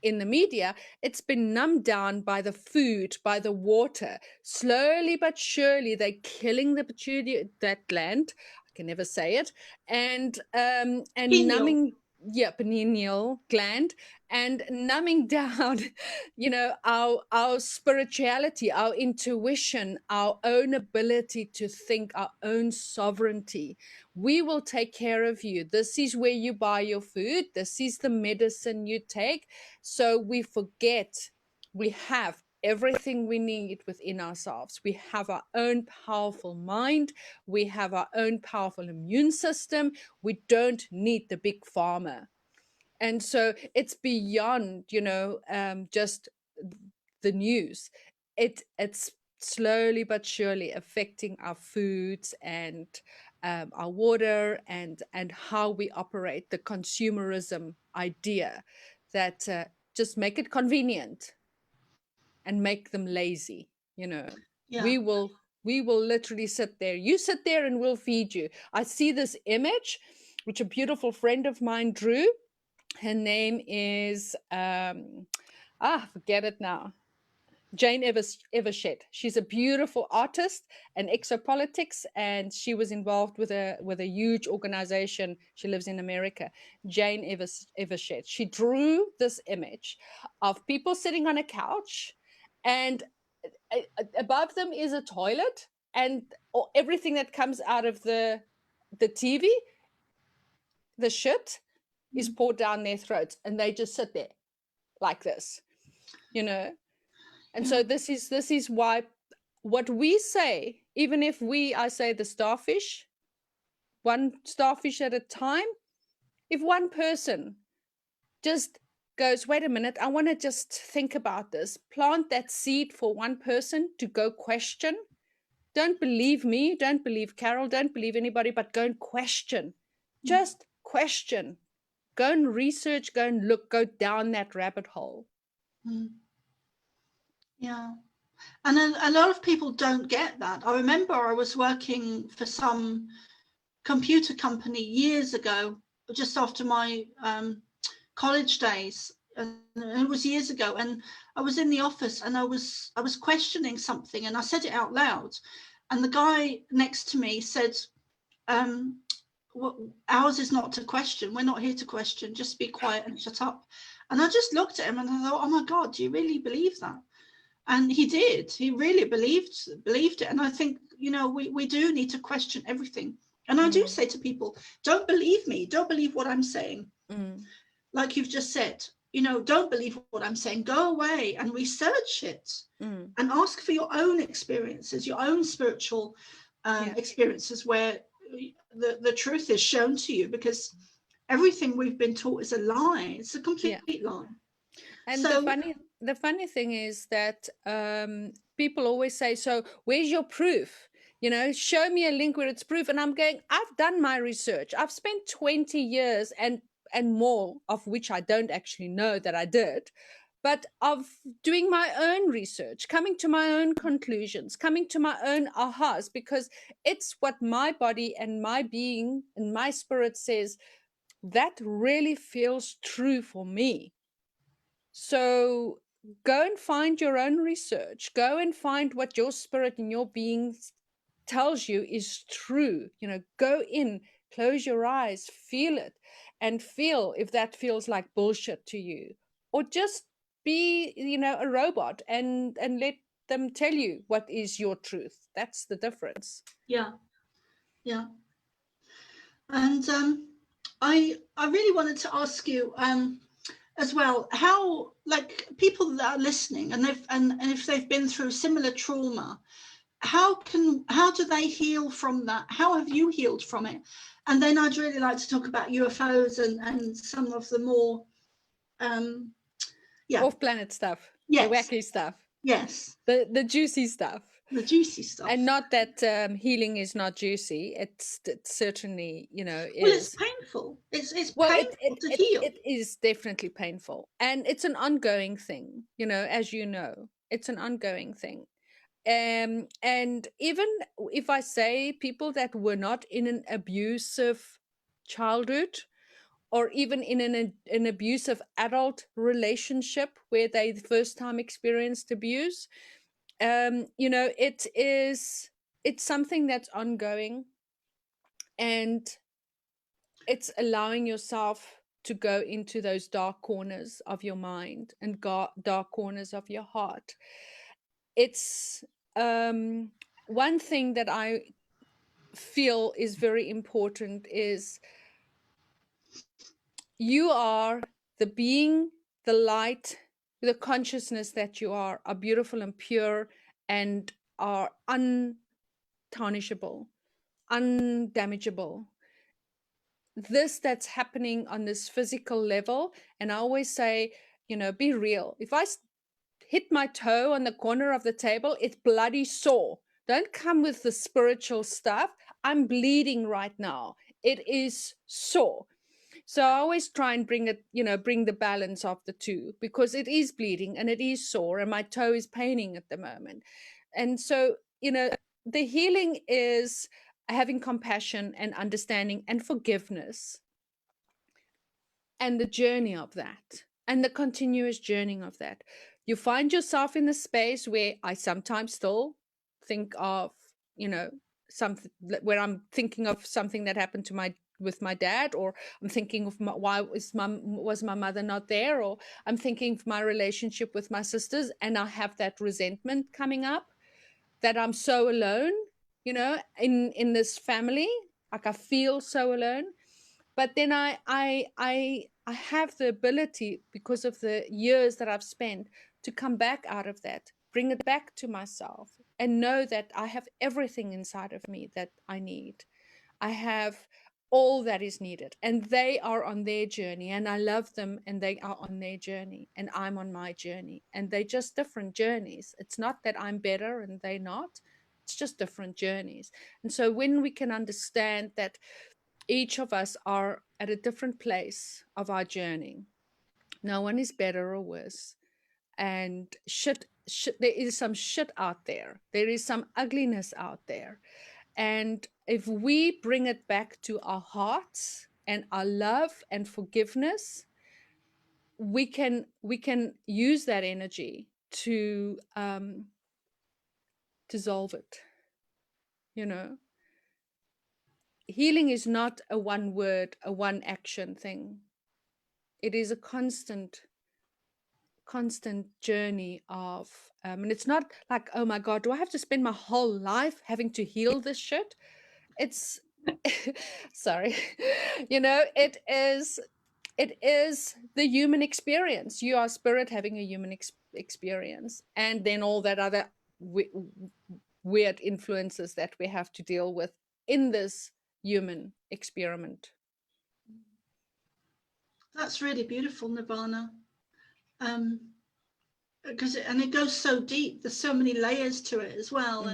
in the media. It's been numbed down by the food, by the water. Slowly but surely, they're killing the pituitary, that gland. I can never say it, and Pineal. numbing, yeah, pineal gland, and numbing down, our spirituality, our intuition, our own ability to think, our own sovereignty. We will take care of you. This is where you buy your food. This is the medicine you take. So we forget we have everything we need within ourselves. We have our own powerful mind. We have our own powerful immune system. We don't need the big pharma. And so it's beyond, just the news. It's slowly but surely affecting our foods and our water and how we operate. The consumerism idea that just make it convenient and make them lazy. Yeah. We will literally sit there. You sit there and we'll feed you. I see this image which a beautiful friend of mine drew. Her name is forget it now. Jane Evershed. She's a beautiful artist and exopolitics, and she was involved with a huge organization. She lives in America. Jane Evershed. She drew this image of people sitting on a couch, and above them is a toilet, and everything that comes out of the TV, the shit, is poured down their throats, and they just sit there like this, And so this is why what we say, even if I say the starfish, one starfish at a time, if one person just goes, wait a minute, I want to just think about this, plant that seed for one person to go question. Don't believe me, don't believe Carol, don't believe anybody, but go and question. Just question. Go and research, go and look, go down that rabbit hole. Yeah. And a lot of people don't get that. I remember I was working for some computer company years ago, just after my college days. And it was years ago. And I was in the office and I was questioning something, and I said it out loud. And the guy next to me said, ours is not to question. We're not here to question. Just be quiet and shut up. And I just looked at him and I thought, oh my God, do you really believe that? And he did. He really believed it. And I think, we do need to question everything. And I do say to people, don't believe me. Don't believe what I'm saying. Like you've just said, don't believe what I'm saying. Go away and research it and ask for your own experiences, your own spiritual experiences where the truth is shown to you, because everything we've been taught is a lie. It's a complete lie. And so, the funny thing is that people always say, so where's your proof? Show me a link where it's proof. And I'm going, I've done my research. I've spent 20 years and more, of which I don't actually know that I did, but of doing my own research, coming to my own conclusions, coming to my own ahas, because it's what my body and my being and my spirit says that really feels true for me. So go and find your own research. Go and find what your spirit and your being tells you is true. Go in, close your eyes, feel it, and feel if that feels like bullshit to you, or just be, you know, a robot and let them tell you what is your truth. That's the difference. Yeah, yeah. And I really wanted to ask you as well, how, like, people that are listening, and if they've been through similar trauma, how do they heal from that? How have you healed from it? And then I'd really like to talk about UFOs and some of the more Off-planet stuff, the yes, wacky stuff, yes, the juicy stuff. the juicy stuff. And not that healing is not juicy. It certainly, you know, Well, it's is. painful. It's Well, painful to heal. it is definitely painful, and it's an ongoing thing. You know, as you know, it's an ongoing thing. And even if I say people that were not in an abusive childhood, or even in an abusive adult relationship where they the first time experienced abuse, you know, it's something that's ongoing, and it's allowing yourself to go into those dark corners of your mind and dark corners of your heart. It's one thing that I feel is very important is you are the being, the light, the consciousness that you are beautiful and pure and are untarnishable, undamageable. This that's happening on this physical level, and I always say, you know, be real. If I hit my toe on the corner of the table, it's bloody sore. Don't come with the spiritual stuff. I'm bleeding right now. It is sore. So I always try and bring it, you know, bring the balance of the two, because it is bleeding and it is sore and my toe is paining at the moment. And so, you know, the healing is having compassion and understanding and forgiveness, and the journey of that, and the continuous journey of that. You find yourself in a space where I sometimes still think of, you know, something where I'm thinking of something that happened to with my dad, or I'm thinking of why was my mother not there, or I'm thinking of my relationship with my sisters, and I have that resentment coming up that I'm so alone, you know, in this family. Like I feel so alone. But then I have the ability, because of the years that I've spent, to come back out of that, bring it back to myself, and know that I have everything inside of me that I need. I have all that is needed, and they are on their journey, and I love them, and they are on their journey, and I'm on my journey, and they're just different journeys. It's not that I'm better and they're not. It's just different journeys. And so when we can understand that each of us are at a different place of our journey, no one is better or worse, and shit, there is some shit out there, there is some ugliness out there. And if we bring it back to our hearts and our love and forgiveness, we can use that energy to dissolve it. You know, healing is not a one word, a one action thing. It is a constant journey of and it's not like, oh my god, do I have to spend my whole life having to heal this shit? It's sorry. You know, it is the human experience. You are spirit having a human experience, and then all that other weird influences that we have to deal with in this human experiment. That's really beautiful, Nirvana. Because it goes so deep. There's so many layers to it as well.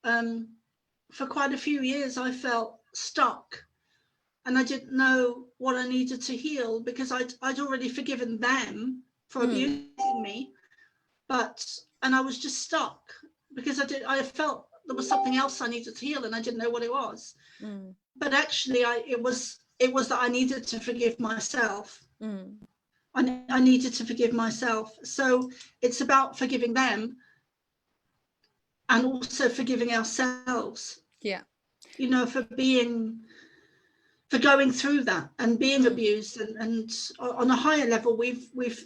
And for quite a few years, I felt stuck, and I didn't know what I needed to heal, because I'd already forgiven them for abusing me, and I was just stuck because I felt there was something else I needed to heal, and I didn't know what it was. But actually, it was that I needed to forgive myself. I needed to forgive myself. So it's about forgiving them and also forgiving ourselves. Yeah. You know, for being going through that and being abused, and on a higher level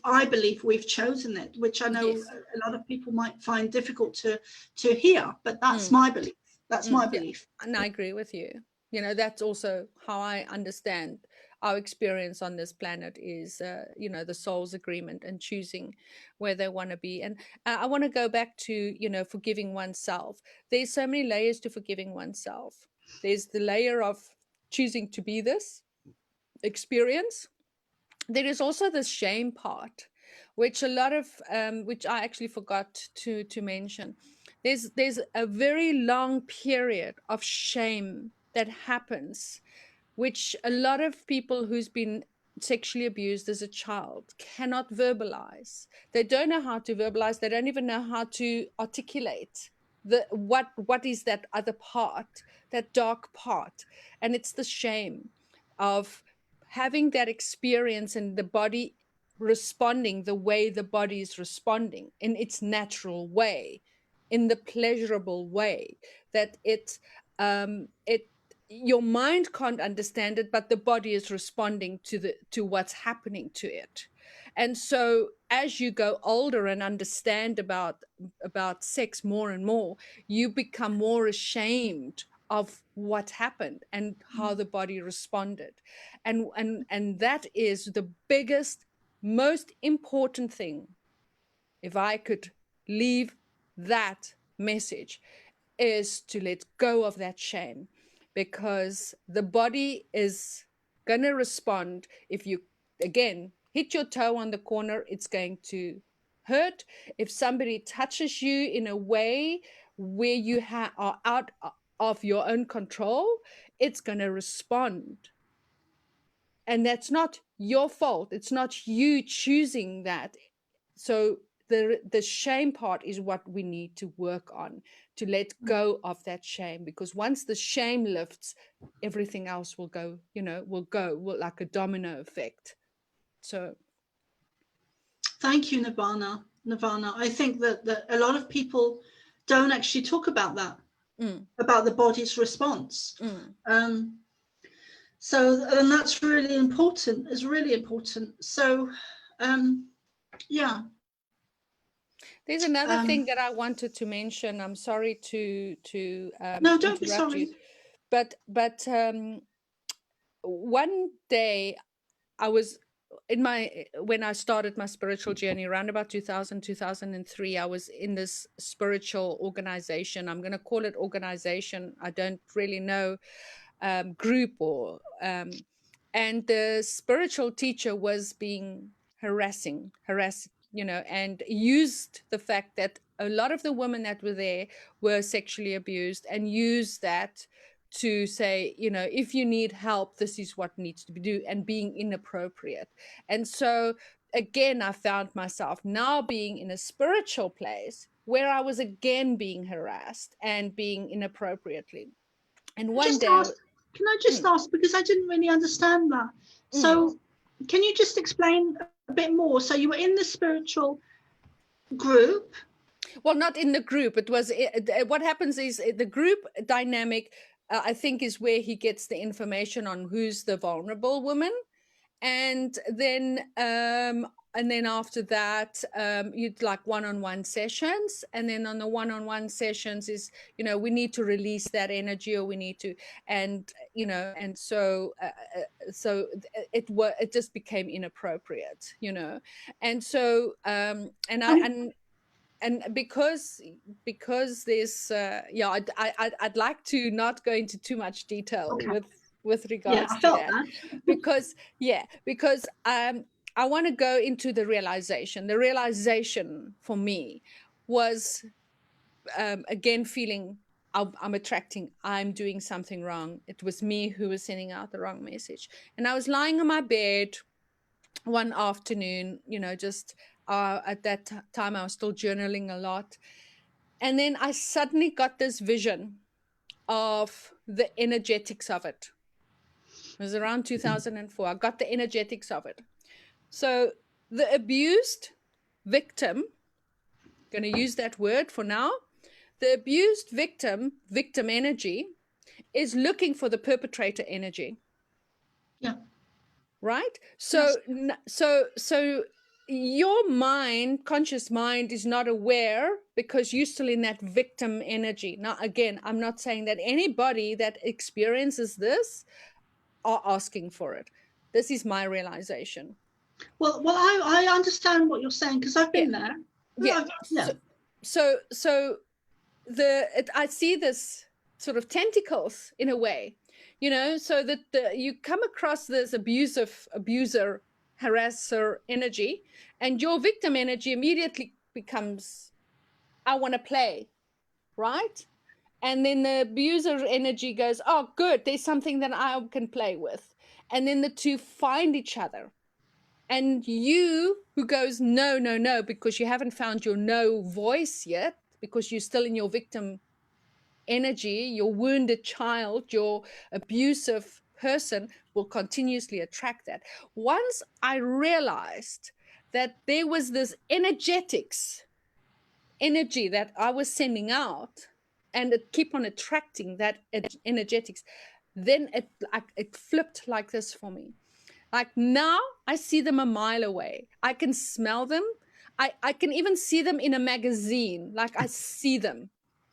I believe we've chosen it, which I know Yes. a lot of people might find difficult to hear, but that's my belief. That's my belief. Yeah. And I agree with you. You know, that's also how I understand our experience on this planet is, you know, the soul's agreement and choosing where they want to be. And I want to go back to, you know, forgiving oneself. There's so many layers to forgiving oneself. There's the layer of choosing to be this experience. There is also the shame part, which a lot of which I actually forgot to mention. There's a very long period of shame that happens, which a lot of people who's been sexually abused as a child cannot verbalize. They don't know how to verbalize. They don't even know how to articulate what is that other part, that dark part. And it's the shame of having that experience and the body responding the way the body is responding in its natural way, in the pleasurable way, that it your mind can't understand it, but the body is responding to what's happening to it. And so as you go older and understand about sex more and more, you become more ashamed of what happened and how the body responded. And that is the biggest, most important thing. If I could leave that message, is to let go of that shame, because the body is going to respond. If you, again, hit your toe on the corner, it's going to hurt. If somebody touches you in a way where you are out of your own control, it's going to respond. And that's not your fault. It's not you choosing that. So the shame part is what we need to work on, to let go of that shame, because once the shame lifts, everything else will go, you know, will like a domino effect. So Thank you, Nirvana. I think that a lot of people don't actually talk about that, about the body's response. So, and that's really important. It's really important. So, yeah. There's another thing that I wanted to mention. I'm sorry to no, don't be interrupt sorry. you, but one day I was when I started my spiritual journey around about 2003, I was in this spiritual organization. I'm going to call it organization. I don't really know, group or, and the spiritual teacher was being harassed, you know, and used the fact that a lot of the women that were there were sexually abused, and used that to say, you know, if you need help, this is what needs to be done, and being inappropriate. And so again, I found myself now being in a spiritual place where I was again being harassed and being inappropriately. And one day can I just ask, because I didn't really understand that. So can you just explain a bit more? So you were in the spiritual group? Well, not in the group. It was, what happens is the group dynamic, I think, is where he gets the information on who's the vulnerable woman. And then after that, you'd like one-on-one sessions. And then on the one-on-one sessions is, you know, we need to release that energy, or we need to, and, you know, and so it just became inappropriate, you know. And so and because there's yeah, I'd like to not go into too much detail with regards to that, because I want to go into the realization. The realization for me was, again, feeling I'm doing something wrong. It was me who was sending out the wrong message. And I was lying on my bed one afternoon, you know, just at that time I was still journaling a lot. And then I suddenly got this vision of the energetics of it. It was around 2004. I got the energetics of it. So the abused victim, going to use that word for now, the abused victim energy is looking for the perpetrator energy. right? So so your mind, conscious mind, is not aware because you're still in that victim energy. Now again, I'm not saying that anybody that experiences this are asking for it. This is my realization. Well, I understand what you're saying, because I've Yeah, been there. yeah. Yeah. So I see this sort of tentacles in a way, you know, so that you come across this abuser, harasser energy, and your victim energy immediately becomes, I want to play, right? And then the abuser energy goes, oh, good, there's something that I can play with. And then the two find each other. And you who goes, no, no, no, because you haven't found your no voice yet, because you're still in your victim energy, your wounded child, your abusive person will continuously attract that. Once I realized that there was this energy that I was sending out, and it keep on attracting that energetics, then it flipped like this for me. Like now I see them a mile away. I can smell them. I can even see them in a magazine. Like I see them,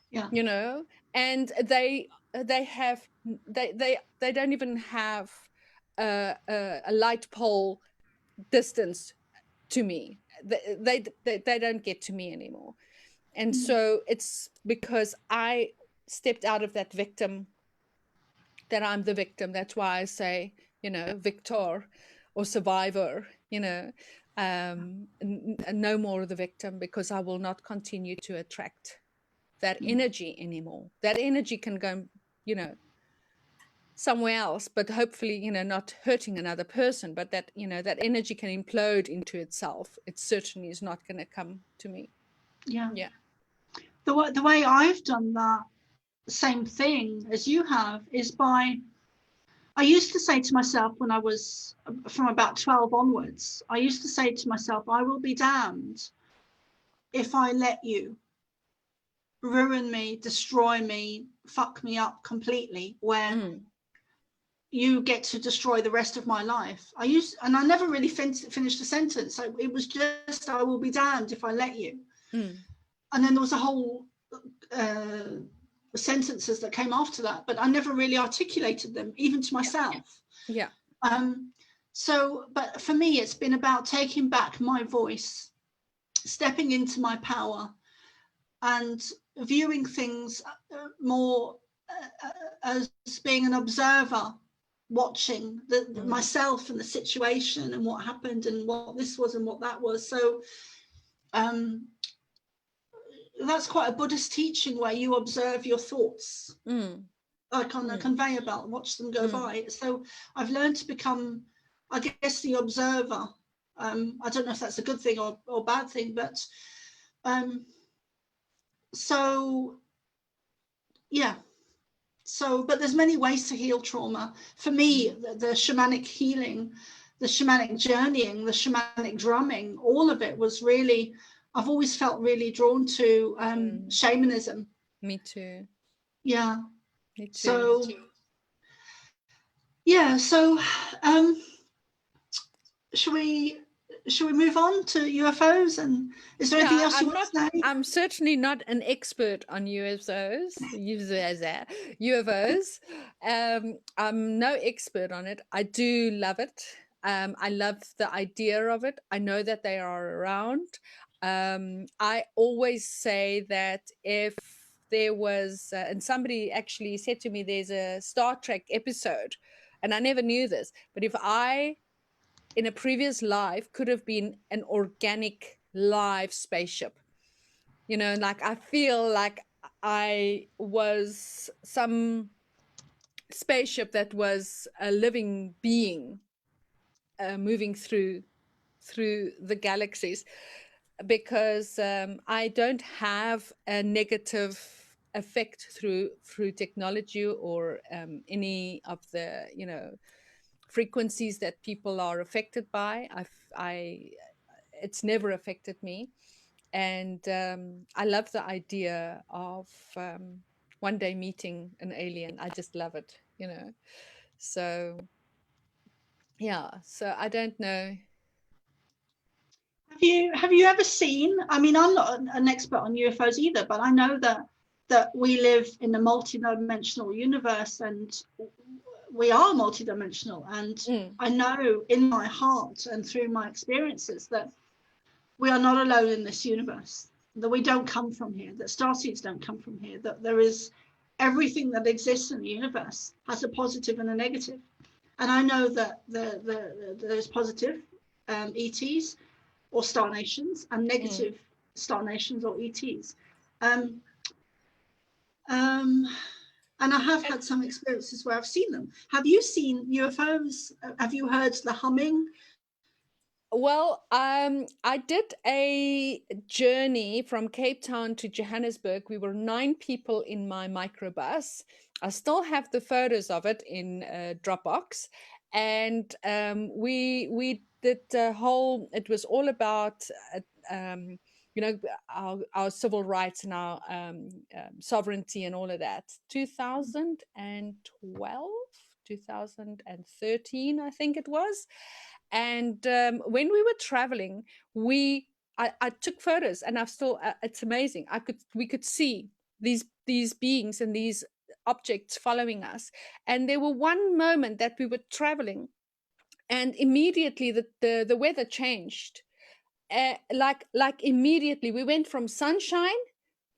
Yeah. you know, and they have, they don't even have a light pole distance to me. They don't get to me anymore. And so it's because I stepped out of that victim, that I'm the victim. That's why I say, you know, victor or survivor, you know, no more of the victim, because I will not continue to attract that energy anymore. That energy can go, you know, somewhere else, but hopefully, you know, not hurting another person, but that, you know, that energy can implode into itself. It certainly is not going to come to me. Yeah. Yeah. The way I've done that same thing as you have is by, I used to say to myself when I was from about 12 onwards, I used to say to myself, I will be damned if I let you ruin me, destroy me, fuck me up completely, where you get to destroy the rest of my life. And I never really finished the sentence. So it was just, I will be damned if I let you. And then there was a whole sentences that came after that, but I never really articulated them, even to myself. Yeah. So, but for me, it's been about taking back my voice, stepping into my power, and viewing things more as being an observer, watching myself and the situation and what happened and what this was and what that was. So that's quite a Buddhist teaching, where you observe your thoughts like on a conveyor belt and watch them go by. So I've learned to become, I guess, the observer. I don't know if that's a good thing or bad thing, but so yeah. So, but there's many ways to heal trauma. For me, the shamanic healing, the shamanic journeying, the shamanic drumming, all of it was really, I've always felt really drawn to shamanism. Me too. Yeah. Me too. So, yeah. So, should we move on to UFOs? And is there anything else you want to say? I'm certainly not an expert on UFOs. UFOs. I'm no expert on it. I do love it. I love the idea of it. I know that they are around. I always say that if there was, and somebody actually said to me, there's a Star Trek episode, and I never knew this, but if I in a previous life could have been an organic live spaceship, you know, like I feel like I was some spaceship that was a living being moving through the galaxies, because I don't have a negative effect through technology or any of the, you know, frequencies that people are affected by. It's never affected me, and I love the idea of one day meeting an alien. I just love it, you know. So yeah, so I don't know. Have you ever seen? I mean, I'm not an expert on UFOs either, but I know that we live in a multidimensional universe, and we are multidimensional. And I know in my heart and through my experiences that we are not alone in this universe. That we don't come from here. That starseeds don't come from here. That there is everything that exists in the universe has a positive and a negative. And I know that there's positive ETs or star nations and negative star nations or ETs. Um, um, and I have had some experiences where I've seen them. Have you seen UFOs? Have you heard the humming? Well, I did a journey from Cape Town to Johannesburg. We were 9 people in my microbus. I still have the photos of it in Dropbox, and we did the whole. It was all about you know, our civil rights and our sovereignty and all of that. 2012, 2013, I think it was. And when we were traveling, I took photos, and I've still. It's amazing. We could see these beings and these objects following us. And there were one moment that we were traveling, and immediately the weather changed. Like immediately, we went from sunshine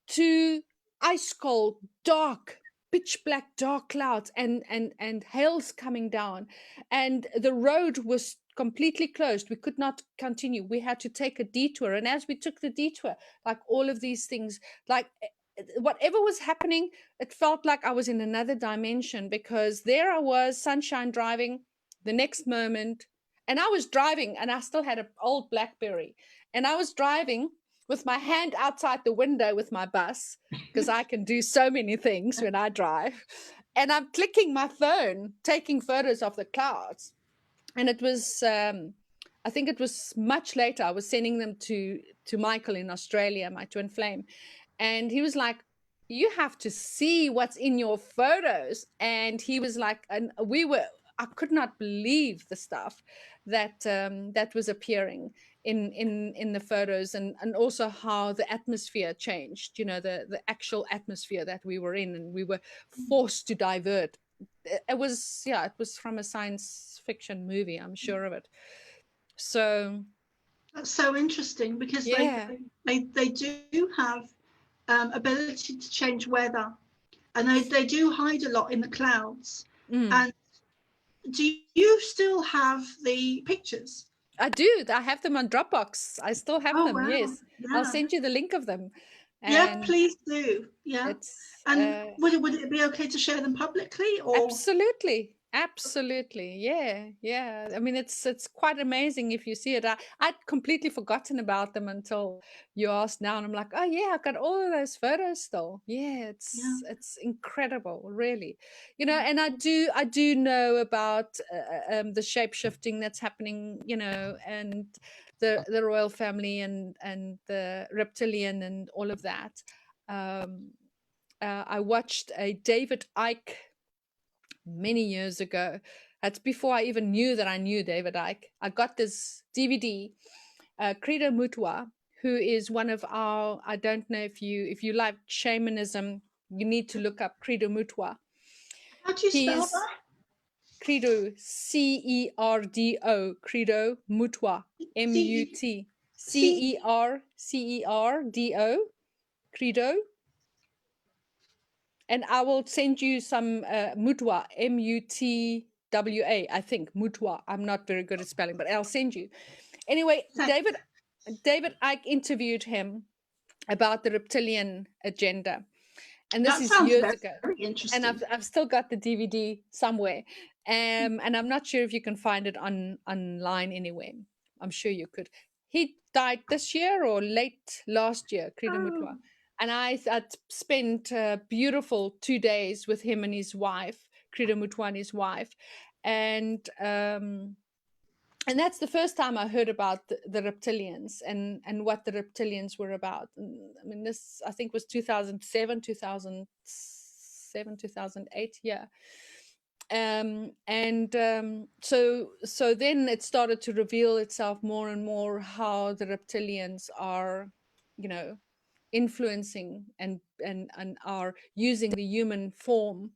to ice cold, dark, pitch black, dark clouds, and hail's coming down, and the road was completely closed. We could not continue. We had to take a detour, and as we took the detour, like all of these things, like whatever was happening, it felt like I was in another dimension, because there I was, sunshine, driving. The next moment, and I was driving, and I still had an old BlackBerry, and I was driving with my hand outside the window with my bus, because I can do so many things when I drive. And I'm clicking my phone, taking photos of the clouds. And it was, I think it was much later. I was sending them to Michael in Australia, my twin flame. And he was like, you have to see what's in your photos. And he was like, and I could not believe the stuff that that was appearing in the photos, and also how the atmosphere changed, you know, the actual atmosphere that we were in, and we were forced to divert. It was, yeah, it was from a science fiction movie, I'm sure of it. So That's so interesting, because yeah. they do have ability to change weather, and they do hide a lot in the clouds. And do you still have the pictures? I do. I have them on Dropbox. I still have Oh them. wow, Yes, I'll yeah. send you the link of them. Yeah, And please do. Yeah. it's And would it be okay to share them publicly, or? absolutely, absolutely, yeah, yeah. I mean, it's quite amazing if you see it. I'd completely forgotten about them until you asked now, and I'm like, oh yeah, I've got all of those photos still. Yeah, Yeah. it's incredible, really. You know, and I do know about the shape shifting that's happening. You know, and the royal family, and the reptilian and all of that. Um, I watched a David Icke many years ago. That's before I even knew that I knew David Icke. I got this DVD, Credo Mutwa, who is one of our, I don't know if you like shamanism, you need to look up Credo Mutwa. How do you spell He's that? Credo, Cerdo, Credo Mutwa, C Mut, C. Cerdo, Credo. And I will send you some Mutwa, Mutwa, I think, Mutwa. I'm not very good at spelling, but I'll send you. Anyway, David Icke interviewed him about the reptilian agenda. And this That is sounds years very, ago. very And interesting. I've still got the DVD somewhere. And I'm not sure if you can find it online anywhere. I'm sure you could. He died this year or late last year, Krida Oh, Mutwa. And I'd spent a beautiful 2 days with him and his wife, Krida Mutwa and his wife. And that's the first time I heard about the reptilians and what the reptilians were about. And, I mean, this I think was 2007, 2008, yeah. So then it started to reveal itself more and more how the reptilians are, you know, influencing and are using the human form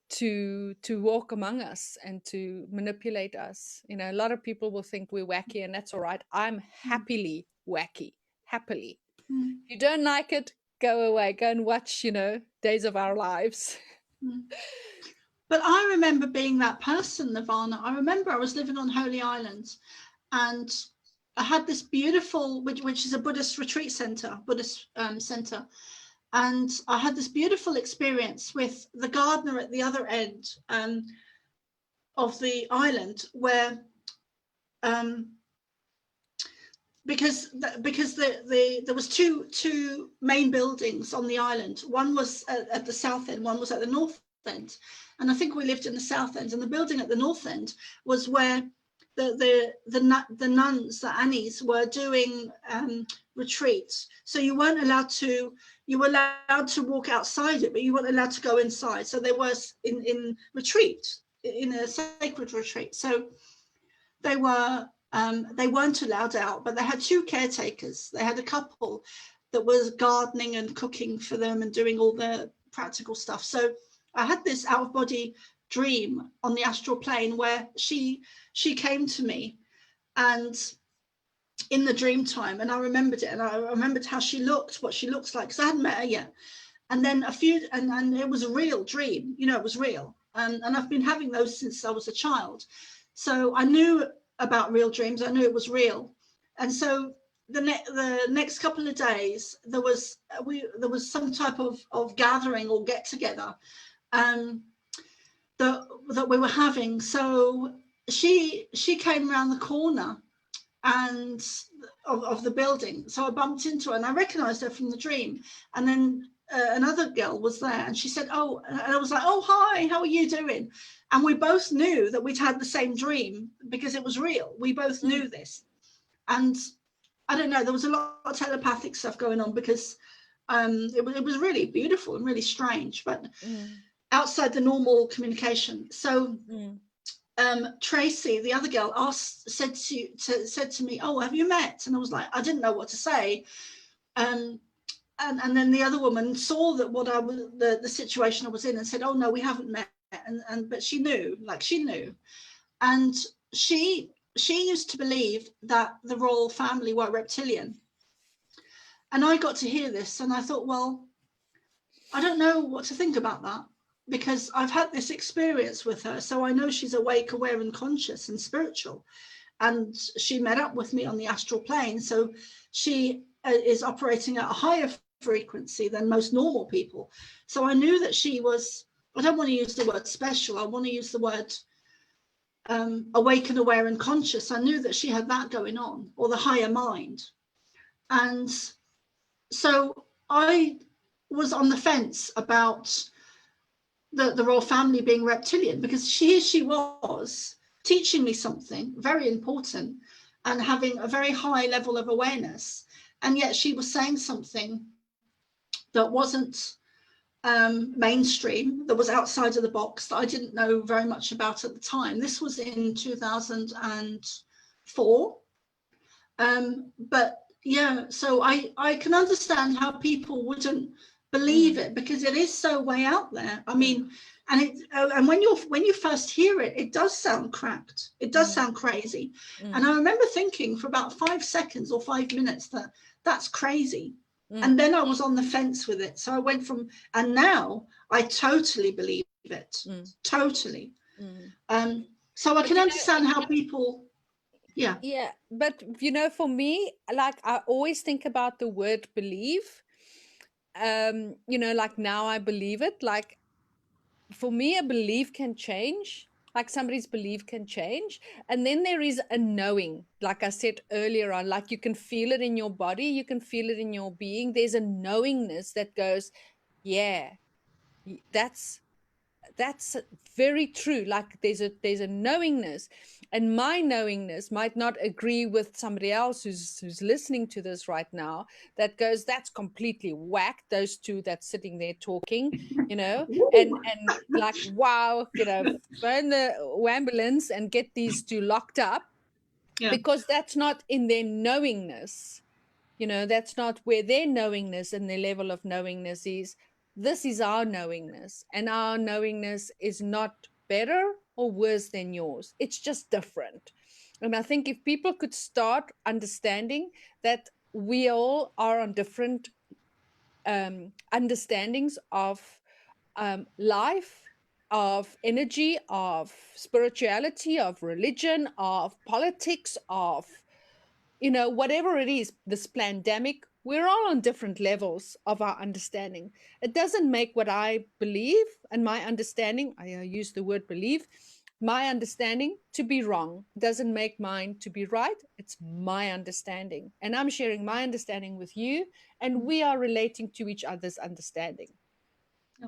to walk among us and to manipulate us. You know, a lot of people will think we're wacky, and that's all right. I'm happily wacky, happily. Mm. If you don't like it, go away, go and watch, you know, Days of Our Lives. Mm. But I remember being that person, Nirvana. I remember I was living on Holy Island, and I had this beautiful, which is a Buddhist retreat center, Buddhist center. And I had this beautiful experience with the gardener at the other end of the island, where because there was two main buildings on the island. One was at the south end, one was at the north end, and I think we lived in the south end. And the building at the north end was where the nuns, the Annies, were doing retreats. So you weren't allowed to. You were allowed to walk outside it, but you weren't allowed to go inside. So they were in retreat, in a sacred retreat. So they weren't allowed out, but they had two caretakers. They had a couple that was gardening and cooking for them and doing all the practical stuff. So I had this out-of-body dream on the astral plane where she came to me, and in the dream time, and I remembered it, and I remembered how she looked, what she looks like, because I hadn't met her yet. And then and it was a real dream, you know, it was real. And I've been having those since I was a child. So I knew about real dreams. I knew it was real. And so the next couple of days, there was some type of gathering or get together that we were having. So she came around the corner and of the building. So I bumped into her and I recognized her from the dream. And then another girl was there, and she said, oh, and I was like, oh, hi, how are you doing? And we both knew that we'd had the same dream because it was real. We both knew this. And I don't know, there was a lot of telepathic stuff going on because it was really beautiful and really strange, but outside the normal communication. So Tracy, the other girl, said to me, oh, have you met? And I was like, I didn't know what to say. And then the other woman saw that what I was, the situation I was in, and said, oh no, we haven't met. But she knew, and she used to believe that the royal family were reptilian. And I got to hear this, and I thought, well, I don't know what to think about that, because I've had this experience with her, so I know she's awake, aware, and conscious and spiritual. And she met up with me on the astral plane, so she is operating at a higher frequency than most normal people. So I knew that she was, I don't want to use the word special, I want to use the word awake and aware and conscious. I knew that she had that going on, or the higher mind. And so I was on the fence about the royal family being reptilian, because she was teaching me something very important and having a very high level of awareness, and yet she was saying something that wasn't mainstream, that was outside of the box, that I didn't know very much about at the time. This was in 2004. But yeah, so I can understand how people wouldn't believe it, because it is so way out there. I mean, and when you first hear it, it does sound cracked. It does sound crazy. And I remember thinking for about 5 seconds or 5 minutes that that's crazy. And then I was on the fence with it. So I went from, and now I totally believe it. Totally. So I can understand how people, yeah, but you know, for me, like, I always think about the word believe. You know, like, now I believe it. Like, for me, a belief can change. Like, somebody's belief can change, and then there is a knowing, like I said earlier on, like, you can feel it in your body, you can feel it in your being. There's a knowingness that goes, yeah, that's That's very true. Like there's a knowingness, and my knowingness might not agree with somebody else who's listening to this right now, that goes, that's completely whack, those two that's sitting there talking, you know, and like, wow, you know, phone the ambulance and get these two locked up, Yeah. because that's not in their knowingness. You know, that's not where their knowingness and their level of knowingness is. This is our knowingness, and our knowingness is not better or worse than yours. It's just different. And I think if people could start understanding that we all are on different understandings of life, of energy, of spirituality, of religion, of politics, of, you know, whatever it is, this pandemic, we're all on different levels of our understanding. It doesn't make what I believe and my understanding, I use the word believe, my understanding to be wrong. It doesn't make mine to be right. It's my understanding. And I'm sharing my understanding with you, and we are relating to each other's understanding.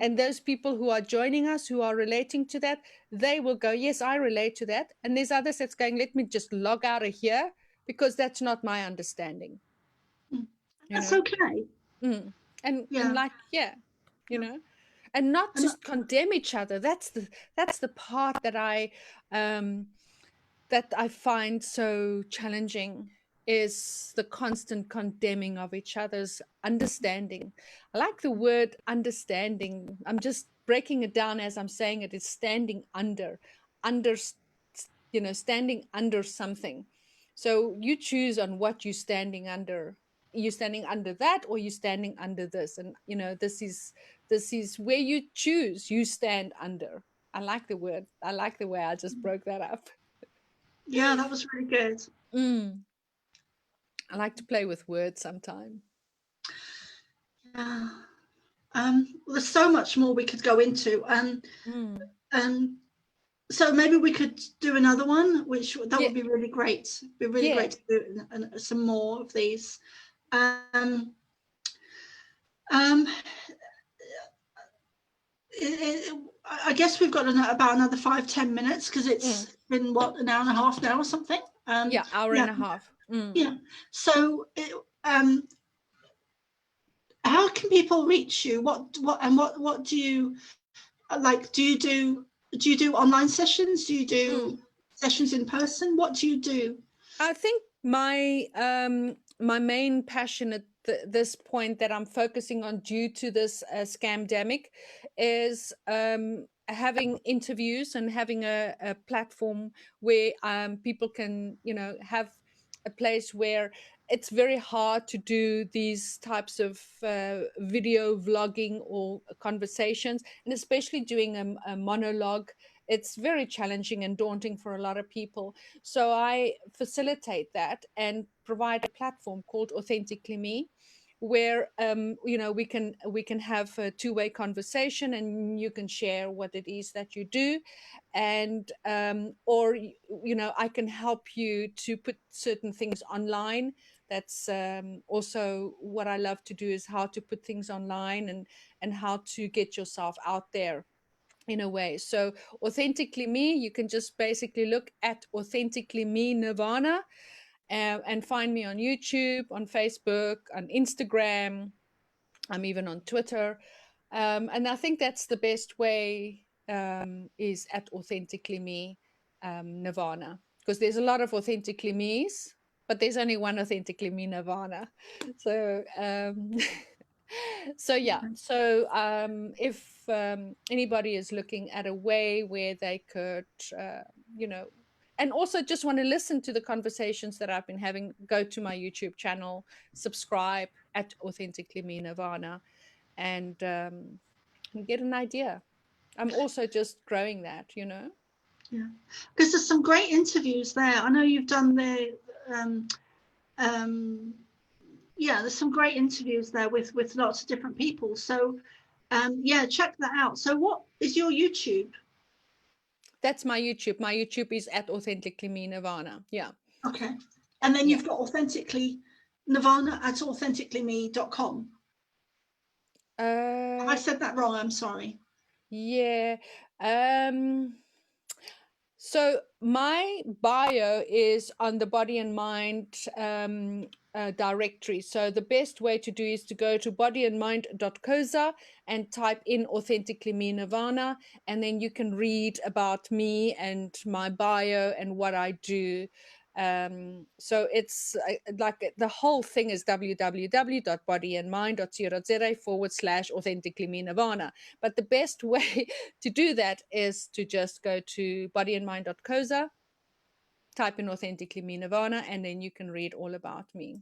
And those people who are joining us, who are relating to that, they will go, yes, I relate to that. And there's others that's going, let me just log out of here, because that's not my understanding. That's okay. And like, you know, and not to condemn each other. That's the part that I find so challenging, is the constant condemning of each other's understanding. I like the word understanding. I'm just breaking it down as I'm saying it. It's standing under, you know, standing under something. So you choose on what you're standing under. You're standing under that, or you're standing under this. And, you know, this is where you choose. You stand under. I like the word. I like the way I just broke that up. Yeah, that was really good. I like to play with words sometime. Yeah. There's so much more we could go into, and so maybe we could do another one, which that would be really great. It'd be really great to do some more of these. I guess we've got about another 5-10 minutes, because it's been what, an hour and a half now or something. Hour and a half. Yeah. So how can people reach you? What do you like? Do you do online sessions? Do you do sessions in person? What do you do? I think my my main passion at this point that I'm focusing on, due to this scamdemic, is having interviews and having a platform where people can, you know, have a place where it's very hard to do these types of video vlogging or conversations, and especially doing a monologue. It's very challenging and daunting for a lot of people. So I facilitate that and provide a platform called AuthenticallyMe, where you know, we can have a two-way conversation, and you can share what it is that you do, and or, you know, I can help you to put certain things online. That's also what I love to do, is how to put things online, and how to get yourself out there in a way. So Authentically Me, you can just basically look at Authentically Me Nirvana, and find me on YouTube, on Facebook, on Instagram. I'm even on Twitter. And I think that's the best way, is at Authentically Me Nirvana, because there's a lot of Authentically Me's, but there's only one Authentically Me Nirvana. So so yeah, so if anybody is looking at a way where they could you know, and also just want to listen to the conversations that I've been having, go to my YouTube channel, subscribe at Authentically Me Nirvana, and get an idea. I'm also just growing that, you know. Yeah, because there's some great interviews there. I know you've done the yeah, there's some great interviews there with lots of different people. So yeah, check that out. So what is your YouTube? That's my YouTube. My YouTube is at Authentically Me Nirvana. Yeah. Okay. And then you've got Authentically Nirvana at authenticallyme.com. Have I said that wrong? I'm sorry. Yeah. So my bio is on the Body and Mind directory. So the best way to do is to go to bodyandmind.coza and type in Authentically Me Nirvana, and then you can read about me and my bio and what I do. So it's like the whole thing is www.bodyandmind.co.za/Authentically Me Nirvana. But the best way to do that is to just go to bodyandmind.coza, type in Authentically Me Nirvana, and then you can read all about me.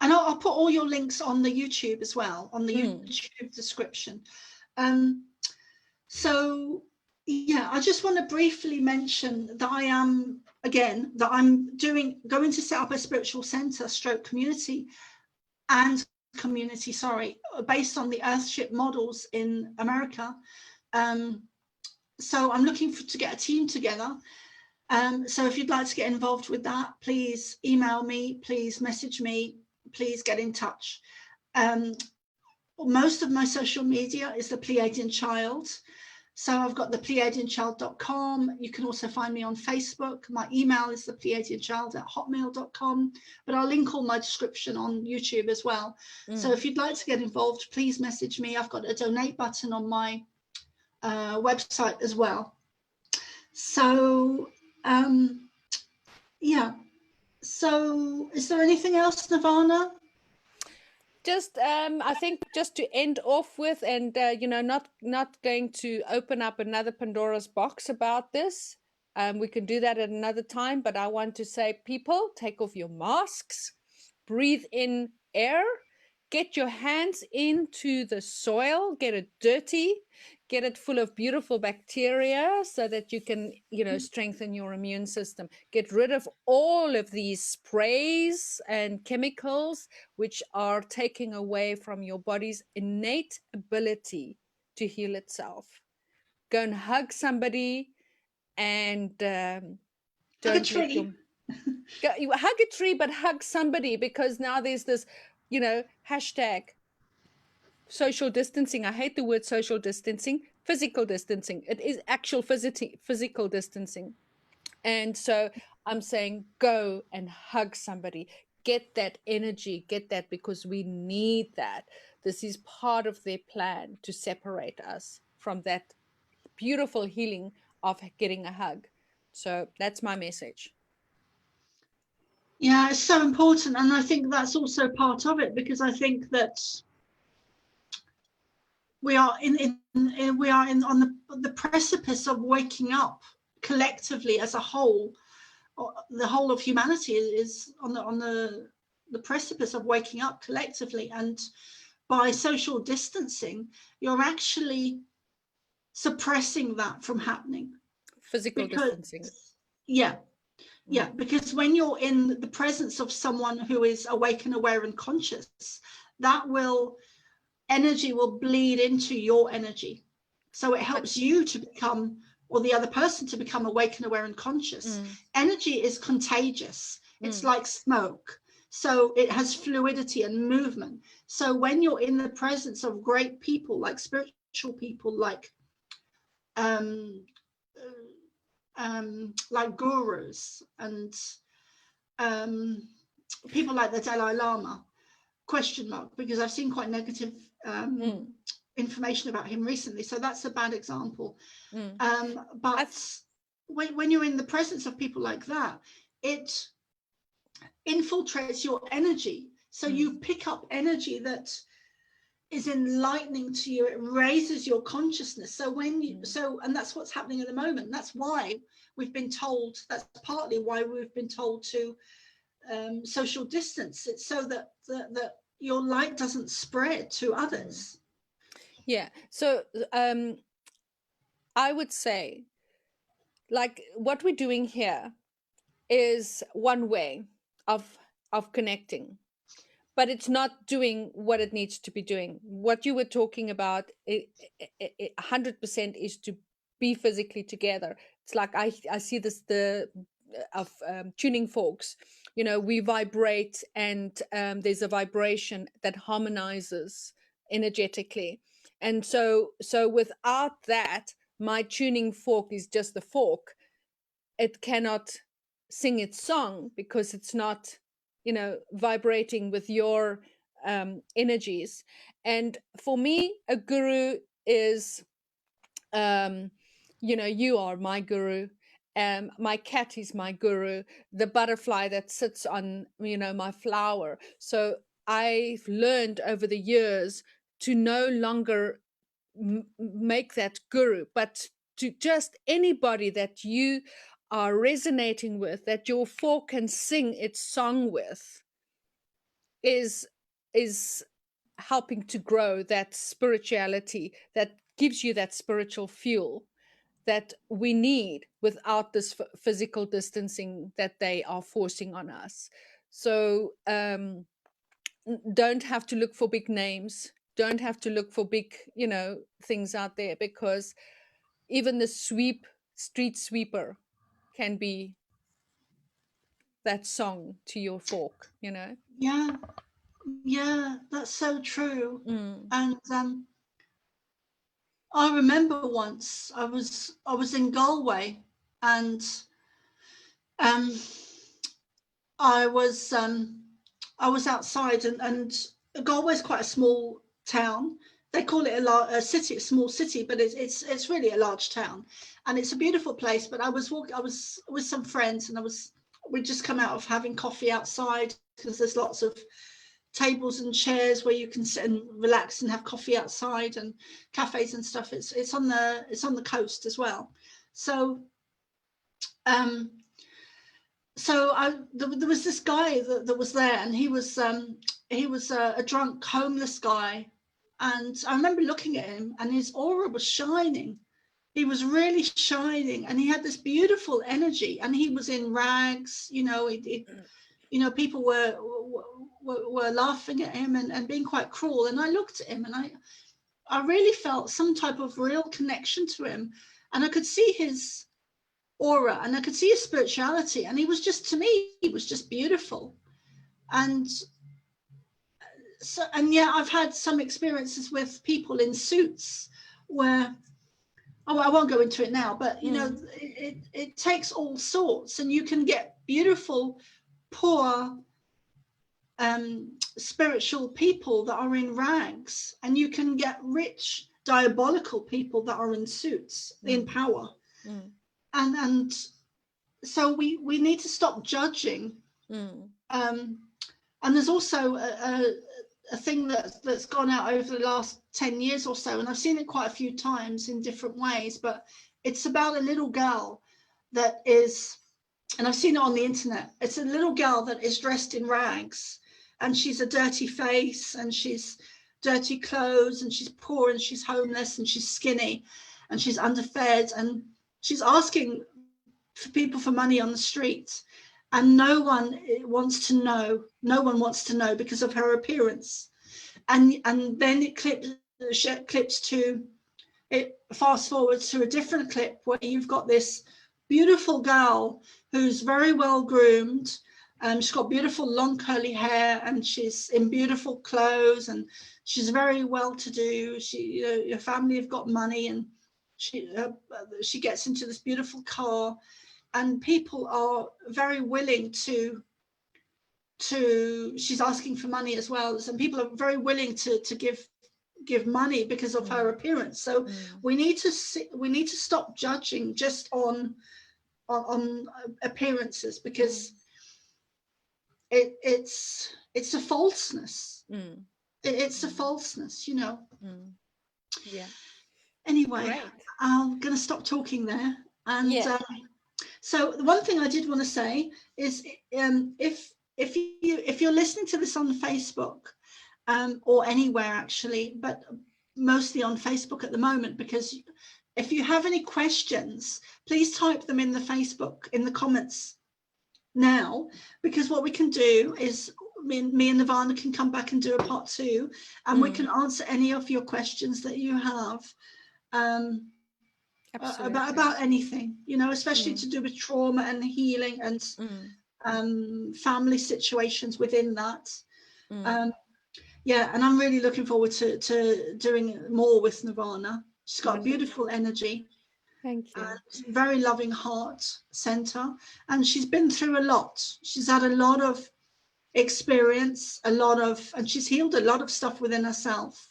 And I'll put all your links on the YouTube as well, on the YouTube description. So yeah, I just want to briefly mention that I'm going to set up a spiritual center stroke community and community, based on the Earthship models in America. So I'm looking to get a team together. So if you'd like to get involved with that, please email me, please message me, please get in touch. Most of my social media is the Pleiadian Child. So I've got the PleiadianChild.com. You can also find me on Facebook. My email is the PleiadianChild@hotmail.com, but I'll link all my description on YouTube as well. So if you'd like to get involved, please message me. I've got a donate button on my website as well. So yeah. So is there anything else, Nirvana? Just I think just to end off with, and not going to open up another Pandora's box about this. We can do that at another time, but I want to say, people, take off your masks, breathe in air, get your hands into the soil, get it dirty, get it full of beautiful bacteria so that you can, strengthen your immune system. Get rid of all of these sprays and chemicals which are taking away from your body's innate ability to heal itself. Go and hug somebody, and don't let your you hug a tree, but hug somebody, because now there's this, hashtag social distancing. I hate the word social distancing. Physical distancing. It is actual physical distancing. And so I'm saying, go and hug somebody. Get that energy, get that, because we need that. This is part of their plan to separate us from that beautiful healing of getting a hug. So that's my message. Yeah, it's so important. And I think that's also part of it, because I think that we are on the precipice of waking up collectively as a whole. The whole of humanity is on the precipice of waking up collectively, and by social distancing, you're actually suppressing that from happening. Physical distancing. Yeah. Because when you're in the presence of someone who is awake and aware and conscious, energy will bleed into your energy. So it helps you to become, or the other person to become, awake and aware and conscious. Energy is contagious. It's like smoke. So it has fluidity and movement. So when you're in the presence of great people, like spiritual people, like gurus and people like the Dalai Lama, because I've seen quite negative information about him recently, so that's a bad example. But when you're in the presence of people like that, it infiltrates your energy, so you pick up energy that is enlightening to you. It raises your consciousness. So and that's what's happening at the moment. That's why we've been told, that's partly why we've been told to social distance. It's so that your light doesn't spread to others. Yeah. So I would say, like, what we're doing here is one way of connecting, but it's not doing what it needs to be doing. What you were talking about, 100% is to be physically together. It's like I see this of tuning forks. We vibrate, and there's a vibration that harmonizes energetically. And so without that, my tuning fork is just the fork. It cannot sing its song because it's not, vibrating with your energies. And for me, a guru is, you are my guru. My cat is my guru, the butterfly that sits on, my flower. So I've learned over the years to no longer make that guru, but to just anybody that you are resonating with, that your fork can sing its song with, is helping to grow that spirituality, that gives you that spiritual fuel that we need without this physical distancing that they are forcing on us. So don't have to look for big names, don't have to look for big, things out there, because even the street sweeper can be that song to your fork. Yeah, that's so true. Mm. And I remember once I was in Galway, and um, I was outside, and Galway's quite a small town. They call it a city, a small city, but it's really a large town, and it's a beautiful place. But I was with some friends, and we'd just come out of having coffee outside, because there's lots of tables and chairs where you can sit and relax and have coffee outside, and cafes and stuff. It's on the coast as well. So there was this guy that was there, and he was a drunk homeless guy, and I remember looking at him, and his aura was shining. He was really shining, and he had this beautiful energy, and he was in rags. People were laughing at him and being quite cruel. And I looked at him, and I really felt some type of real connection to him, and I could see his aura, and I could see his spirituality, and he was just, to me, he was just beautiful. And so, and yeah, I've had some experiences with people in suits where, I won't go into it now, but it takes all sorts, and you can get beautiful, poor, spiritual people that are in rags, and you can get rich, diabolical people that are in suits, in power. And so we need to stop judging. And there's also a thing that's gone out over the last 10 years or so, and I've seen it quite a few times in different ways, but it's about a little girl that is, and I've seen it on the internet, it's a little girl that is dressed in rags, and she's a dirty face, and she's dirty clothes, and she's poor, and she's homeless, and she's skinny, and she's underfed, and she's asking for people for money on the street, and no one wants to know because of her appearance. And then it clips to it, fast forward to a different clip where you've got this beautiful girl who's very well groomed. She's got beautiful long curly hair, and she's in beautiful clothes, and she's very well to do. Her family have got money, and she gets into this beautiful car, and people are very willing to she's asking for money as well. So people are very willing to give money because of her appearance. So we need to stop judging just on appearances, because it's a falseness. It's a falseness, Yeah. Anyway, Great. I'm going to stop talking there. And so the one thing I did want to say is, if you're listening to this on Facebook, or anywhere actually, but mostly on Facebook at the moment, because if you have any questions, please type them in the Facebook, in the comments now, because what we can do is me and Nirvana can come back and do a part 2, and we can answer any of your questions that you have about anything, especially to do with trauma and healing and family situations within that. Yeah, and I'm really looking forward to doing more with Nirvana. She's got a Wonderful. beautiful energy Thank you. and very loving heart center, and she's been through a lot. She's had a lot of experience, and she's healed a lot of stuff within herself.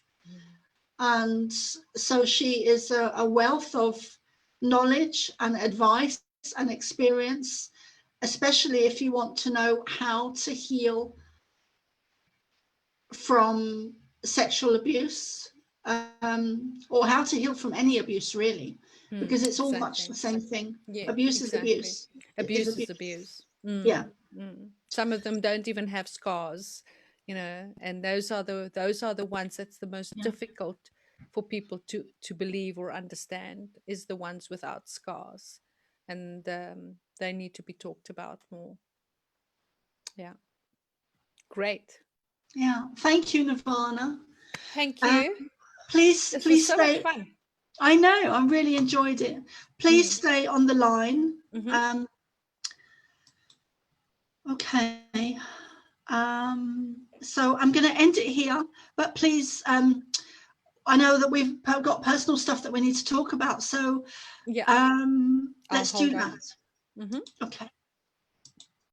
And so she is a wealth of knowledge and advice and experience, especially if you want to know how to heal from sexual abuse, or how to heal from any abuse, really, because it's all much the same thing. Yeah, Abuse exactly. is abuse. Abuse is abuse. Yeah. Some of them don't even have scars, you know, and those are the ones that's the most difficult for people to believe or understand, is the ones without scars, and they need to be talked about more. Yeah, great. Yeah, thank you, Nirvana. Thank you. Please This was so much stay. fun. I know, I really enjoyed it. Please stay on the line. Okay. So I'm going to end it here, but please, I know that we've got personal stuff that we need to talk about, so Yeah, let's do that. Okay.